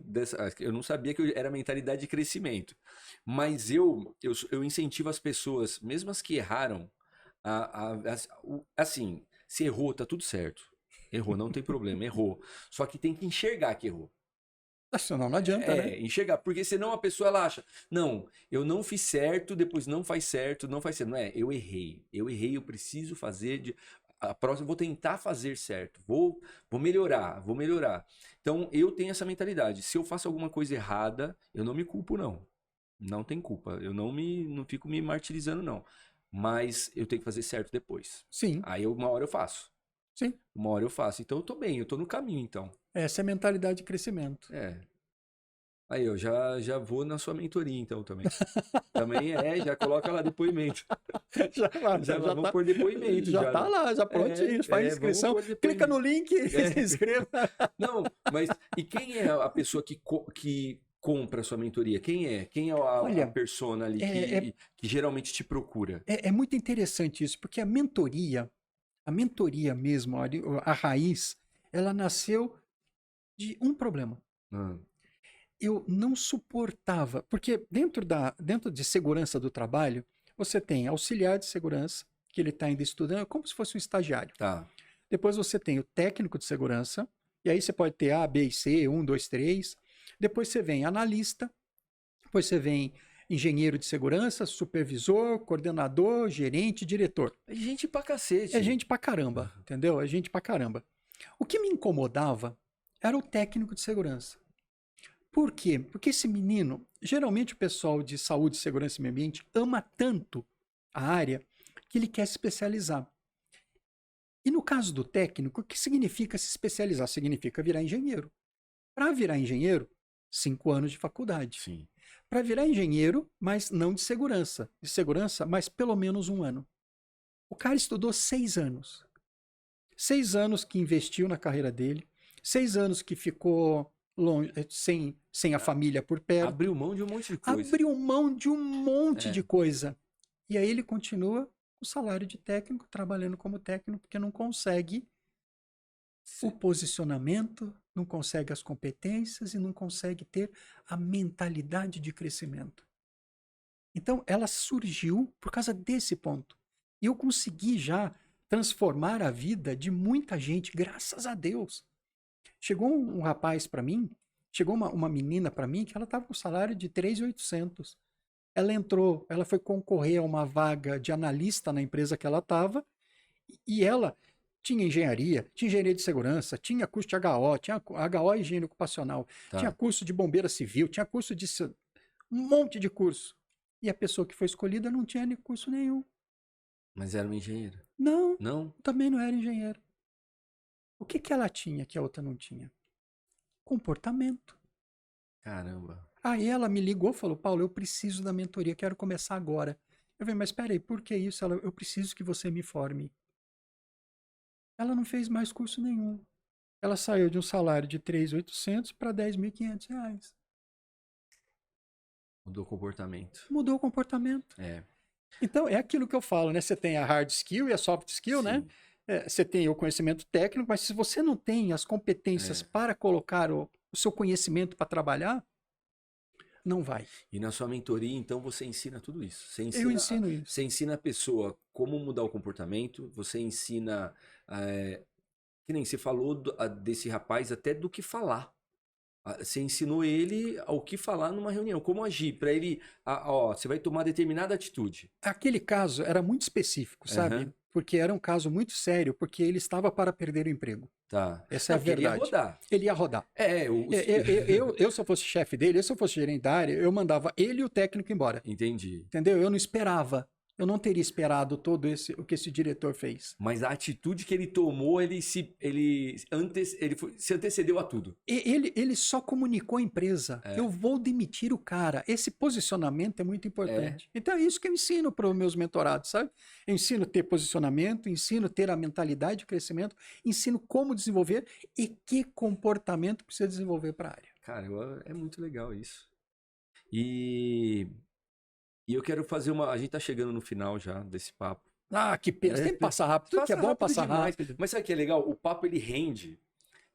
eu não sabia que era mentalidade de crescimento. Mas eu incentivo as pessoas, mesmo as que erraram, assim, se errou, tá tudo certo. Errou, não tem problema, errou. Só que tem que enxergar que errou. Senão não adianta, né? Enxergar, porque senão a pessoa ela acha, não, eu não fiz certo, depois não faz certo, não faz certo. Não é, eu errei, eu preciso fazer a próxima, eu vou tentar fazer certo, vou melhorar. Então eu tenho essa mentalidade, se eu faço alguma coisa errada, eu não me culpo não, não tem culpa, eu não fico me martirizando não, mas eu tenho que fazer certo depois. Sim. Aí uma hora eu faço. Sim. Uma hora eu faço, então eu tô bem, eu tô no caminho então. Essa é a mentalidade de crescimento. Aí eu já vou na sua mentoria então também. Também já coloca lá depoimento. Já vamos tá, por depoimento. Já tá lá, já prontinho, faz inscrição, clica no link e se inscreva. Não, mas e quem é a pessoa que compra a sua mentoria? Quem é? Quem é a persona ali que geralmente te procura? É muito interessante isso, porque a mentoria mesmo, a raiz, ela nasceu de um problema. eu não suportava, porque dentro de segurança do trabalho, você tem auxiliar de segurança, que ele está ainda estudando, como se fosse um estagiário. Tá. Depois você tem o técnico de segurança, e aí você pode ter A, B e C, 1, 2, 3. Depois você vem analista, depois você vem engenheiro de segurança, supervisor, coordenador, gerente, diretor. É gente pra cacete. É gente pra caramba, entendeu? É gente pra caramba. O que me incomodava era o técnico de segurança. Por quê? Porque esse menino, geralmente o pessoal de saúde, segurança e meio ambiente ama tanto a área que ele quer se especializar. E no caso do técnico, o que significa se especializar? Significa virar engenheiro. Para virar engenheiro, 5 anos de faculdade. Sim. Para virar engenheiro, mas não de segurança. De segurança, mas pelo menos 1 ano. O cara estudou 6 anos. 6 anos que investiu na carreira dele. 6 anos que ficou longe, sem a família por perto. Abriu mão de um monte de coisa. Abriu mão de um monte de coisa. E aí ele continua com o salário de técnico, trabalhando como técnico, porque não consegue o posicionamento, não consegue as competências e não consegue ter a mentalidade de crescimento. Então, ela surgiu por causa desse ponto. E eu consegui já transformar a vida de muita gente, graças a Deus. Chegou um rapaz para mim, chegou uma menina para mim que ela estava com salário de 3.800. Ela entrou, ela foi concorrer a uma vaga de analista na empresa que ela estava e ela tinha engenharia de segurança, tinha curso de HO, tinha HO e higiene ocupacional, tinha curso de bombeira civil, tinha curso de um monte de curso. E a pessoa que foi escolhida não tinha curso nenhum. Mas era uma engenheira? Não, Não? também não era engenheiro. O que ela tinha que a outra não tinha? Comportamento. Caramba. Aí ela me ligou e falou, Paulo, eu preciso da mentoria, quero começar agora. Eu falei, mas espera aí, por que isso? Eu preciso que você me forme. Ela não fez mais curso nenhum. Ela saiu de um salário de 3.800 para 10.500 reais. Mudou o comportamento. Mudou o comportamento. É. Então, é aquilo que eu falo, né? Você tem a hard skill e a soft skill, Sim. né? Você tem o conhecimento técnico, mas se você não tem as competências para colocar o seu conhecimento para trabalhar, não vai. E na sua mentoria, então, você ensina tudo isso. Eu ensino isso. Você ensina a pessoa como mudar o comportamento, você ensina, que nem você falou desse rapaz, até do que falar. Você ensinou ele ao que falar numa reunião, como agir, para ele, você vai tomar determinada atitude. Aquele caso era muito específico, sabe? Porque era um caso muito sério, porque ele estava para perder o emprego. Tá. Essa é a verdade. Ele ia rodar. Ele ia rodar. Eu, se eu fosse chefe dele, se eu fosse gerente da área, eu mandava ele e o técnico embora. Entendi. Entendeu? Eu não esperava. Eu não teria esperado o que esse diretor fez. Mas a atitude que ele tomou, ele se antecedeu a tudo. Ele só comunicou à empresa. Eu vou demitir o cara. Esse posicionamento é muito importante. Então é isso que eu ensino para os meus mentorados, sabe? Eu ensino a ter posicionamento, ensino a ter a mentalidade de crescimento, ensino como desenvolver e que comportamento precisa desenvolver para a área. Cara, é muito legal isso. E eu quero fazer a gente tá chegando no final já desse papo. Ah, que pena. Tem que passar rápido. Tudo que é bom passar rápido. Mas sabe o que é legal? O papo ele rende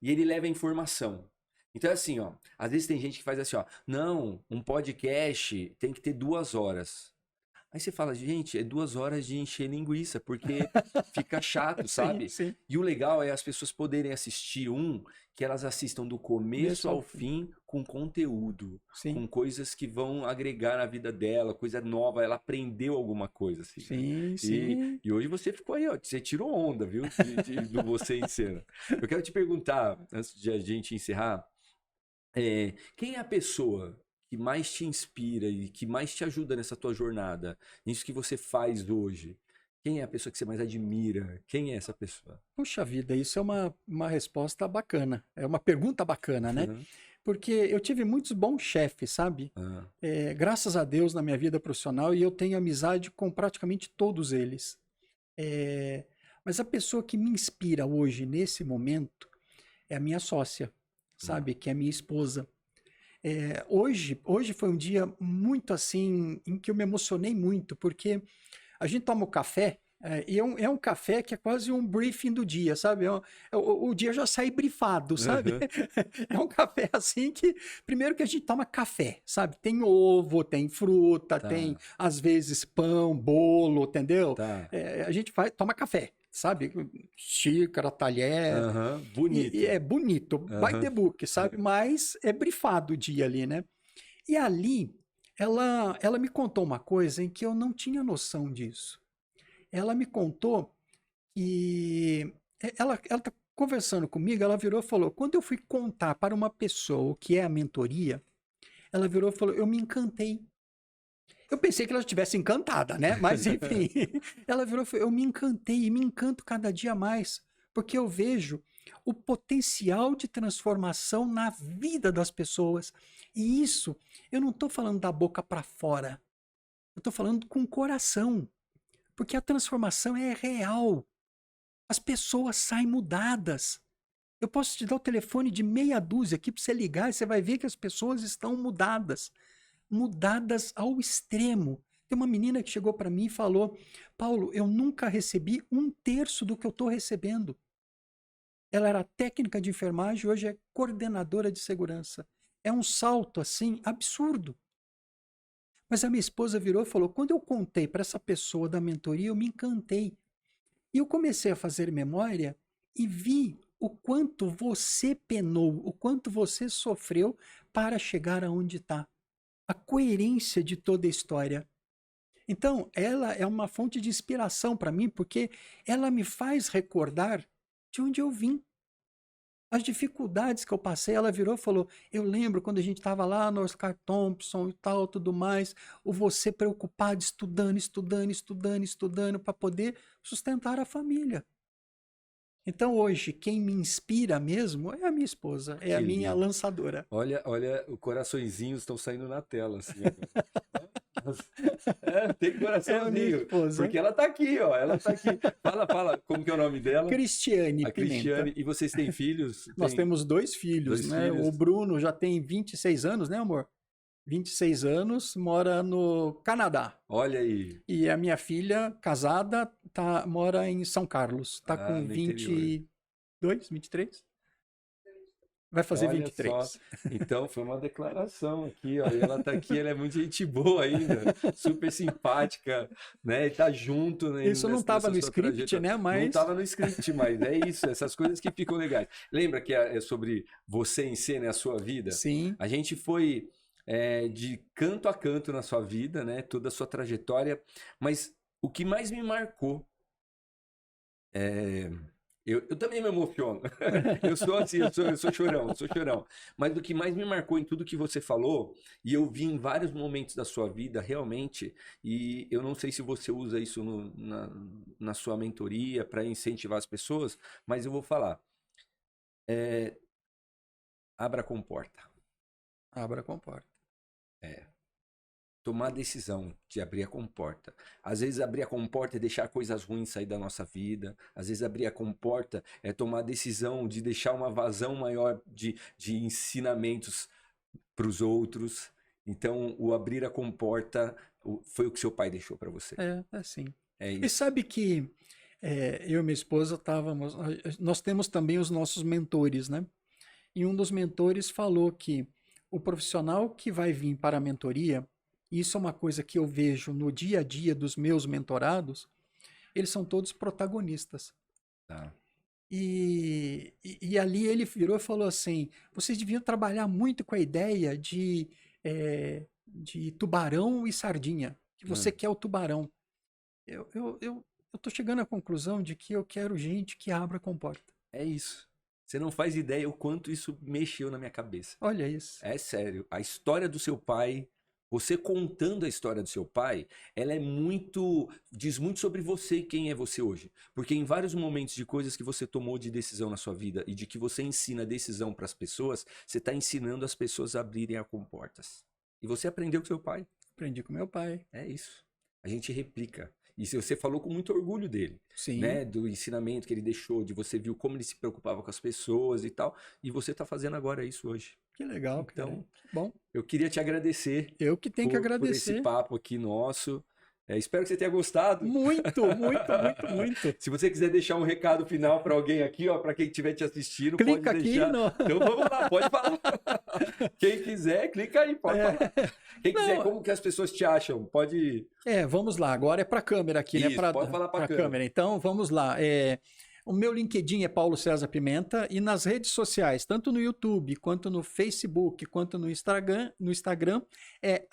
e ele leva a informação. Então é assim, ó. Às vezes tem gente que faz assim, ó. Não, um podcast tem que ter 2 horas. Aí você fala, gente, é 2 horas de encher linguiça, porque fica chato, sabe? Sim. E o legal é as pessoas poderem assistir que elas assistam do começo ao fim com conteúdo, com coisas que vão agregar na vida dela, coisa nova, ela aprendeu alguma coisa. Assim, Sim. E hoje você ficou aí, ó, você tirou onda, viu? Do Você em Cena. Eu quero te perguntar, antes de a gente encerrar, quem é a pessoa que mais te inspira e que mais te ajuda nessa tua jornada, nisso que você faz hoje? Quem é a pessoa que você mais admira? Quem é essa pessoa? Puxa vida, isso é uma resposta bacana. É uma pergunta bacana, né? Porque eu tive muitos bons chefes, sabe? Graças a Deus na minha vida profissional, e eu tenho amizade com praticamente todos eles. Mas a pessoa que me inspira hoje, nesse momento, é a minha sócia, sabe? Que é a minha esposa. Hoje foi um dia muito assim, em que eu me emocionei muito, porque a gente toma o café, E é um café que é quase um briefing do dia, sabe? O dia já sai brifado, sabe? Aham. É um café assim que, primeiro que a gente toma café, sabe? Tem ovo, tem fruta, tem Tá, às vezes pão, bolo, entendeu? tá. A gente toma café, sabe? Xícara, talher, Aham, e bonito. é bonito, by Aham. the book, sabe? Mas é brifado o dia ali, né? E ali, ela me contou uma coisa em que eu não tinha noção disso. Ela me contou que ela tá conversando comigo, ela virou e falou: quando eu fui contar para uma pessoa o que é a mentoria, ela virou e falou: eu me encantei. Eu pensei que ela estivesse encantada, né? Mas enfim, ela virou e falou: eu me encantei e me encanto cada dia mais, porque eu vejo o potencial de transformação na vida das pessoas. E isso, eu não estou falando da boca para fora, eu estou falando com o coração, porque a transformação é real. As pessoas saem mudadas. Eu posso te dar o telefone de meia dúzia aqui para você ligar e você vai ver que as pessoas estão mudadas. Mudadas ao extremo. Tem uma menina que chegou para mim e falou: Paulo, eu nunca recebi um terço do que eu estou recebendo. Ela era técnica de enfermagem, hoje é coordenadora de segurança. É um salto assim absurdo. Mas a minha esposa virou e falou: quando eu contei para essa pessoa da mentoria, eu me encantei. E eu comecei a fazer memória e vi o quanto você penou, o quanto você sofreu para chegar aonde está. A coerência de toda a história. Então, ela é uma fonte de inspiração para mim, porque ela me faz recordar de onde eu vim. As dificuldades que eu passei, ela virou e falou: eu lembro quando a gente estava lá no Oscar Thompson e tal, tudo mais, o você preocupado, estudando, estudando, estudando, estudando, para poder sustentar a família. Então hoje, quem me inspira mesmo é a minha esposa, é a Que minha lindo. lançadora. Olha, olha, os coraçõezinhos estão saindo na tela, assim, agora. É, tem É a minha coraçãozinho. esposa, Porque ela tá aqui, ó. Ela tá aqui. Fala, fala, como que é o nome dela? Cristiane A Pimenta. Cristiane. E vocês têm filhos? Nós Tem temos dois filhos, dois né? O filhos? Bruno já tem 26 anos, né, amor? 26 anos, mora no Canadá. Olha aí. E a minha filha, casada, mora em São Carlos. Tá Ah, com no interior. 22, 23? Vai fazer Olha só. 23. Então, foi uma declaração aqui, ó. E ela tá aqui, ela é muito gente boa ainda, super simpática, né? E tá junto, né, Isso não estava nessa no sua script, trajetória. né? Não Mas tava no script, mas é isso, essas coisas que ficam legais. Lembra que é sobre você em cena, é a sua vida? sim, A gente foi de canto a canto na sua vida, né? Toda a sua trajetória, mas o que mais me marcou é, eu também me emociono. Eu sou assim, eu sou chorão, eu sou chorão. Mas o que mais me marcou em tudo que você falou, e eu vi em vários momentos da sua vida, realmente, e eu não sei se você usa isso na sua mentoria para incentivar as pessoas, mas eu vou falar. Abra a comporta. abra a comporta. Tomar a decisão de abrir a comporta. Às vezes abrir a comporta é deixar coisas ruins sair da nossa vida. Às vezes abrir a comporta é tomar a decisão de deixar uma vazão maior de ensinamentos para os outros. Então, o abrir a comporta foi o que seu pai deixou para você. É assim. É E isso. sabe que eu e minha esposa estávamos. Nós temos também os nossos mentores, né? E um dos mentores falou que o profissional que vai vir para a mentoria, isso é uma coisa que eu vejo no dia a dia dos meus mentorados, eles são todos protagonistas. Tá. E ali ele virou e falou assim: vocês deviam trabalhar muito com a ideia de tubarão e sardinha, que você Hum, quer o tubarão. Eu tô chegando à conclusão de que eu quero gente que abra a comporta. é isso. Você não faz ideia o quanto isso mexeu na minha cabeça. Olha isso. É sério. A história do seu pai, você contando a história do seu pai, ela é muito, diz muito sobre você e quem é você hoje. Porque em vários momentos de coisas que você tomou de decisão na sua vida e de que você ensina decisão para as pessoas, você está ensinando as pessoas a abrirem as comportas. E você aprendeu com seu pai. Aprendi com meu pai. É isso. A gente replica. E se você falou com muito orgulho dele, Sim, né? Do ensinamento que ele deixou, de você viu como ele se preocupava com as pessoas e tal. E você está fazendo agora isso hoje. que legal, cara. Então, Que bom. eu queria te agradecer Eu que tenho que por esse agradecer. papo aqui nosso. Espero que você tenha gostado. Muito, muito, muito, muito. Se você quiser deixar um recado final para alguém aqui, ó, para quem estiver te assistindo, Clica pode aqui deixar. no... Então vamos lá, pode falar. Quem quiser, clica aí, pode falar. Quem quiser, como que as pessoas te acham? Pode. Vamos lá. Agora é para a câmera aqui, Isso, né? pode falar para a câmera. Então, vamos lá. O meu LinkedIn é Paulo César Pimenta e nas redes sociais, tanto no YouTube, quanto no Facebook, quanto no Instagram é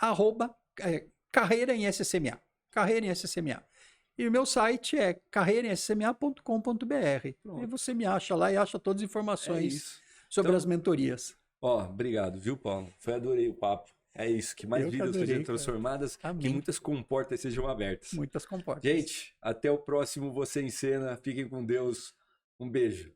@carreira em SCMA. Carreira em SCMA. E o meu site é carreiraemscma.com.br. E você me acha lá e acha todas as informações sobre as mentorias. Obrigado, viu, Paulo? Adorei o papo. É isso, que mais vidas sejam transformadas, que muitas comportas sejam abertas. Muitas comportas. Gente, até o próximo Você em Cena. Fiquem com Deus. Um beijo.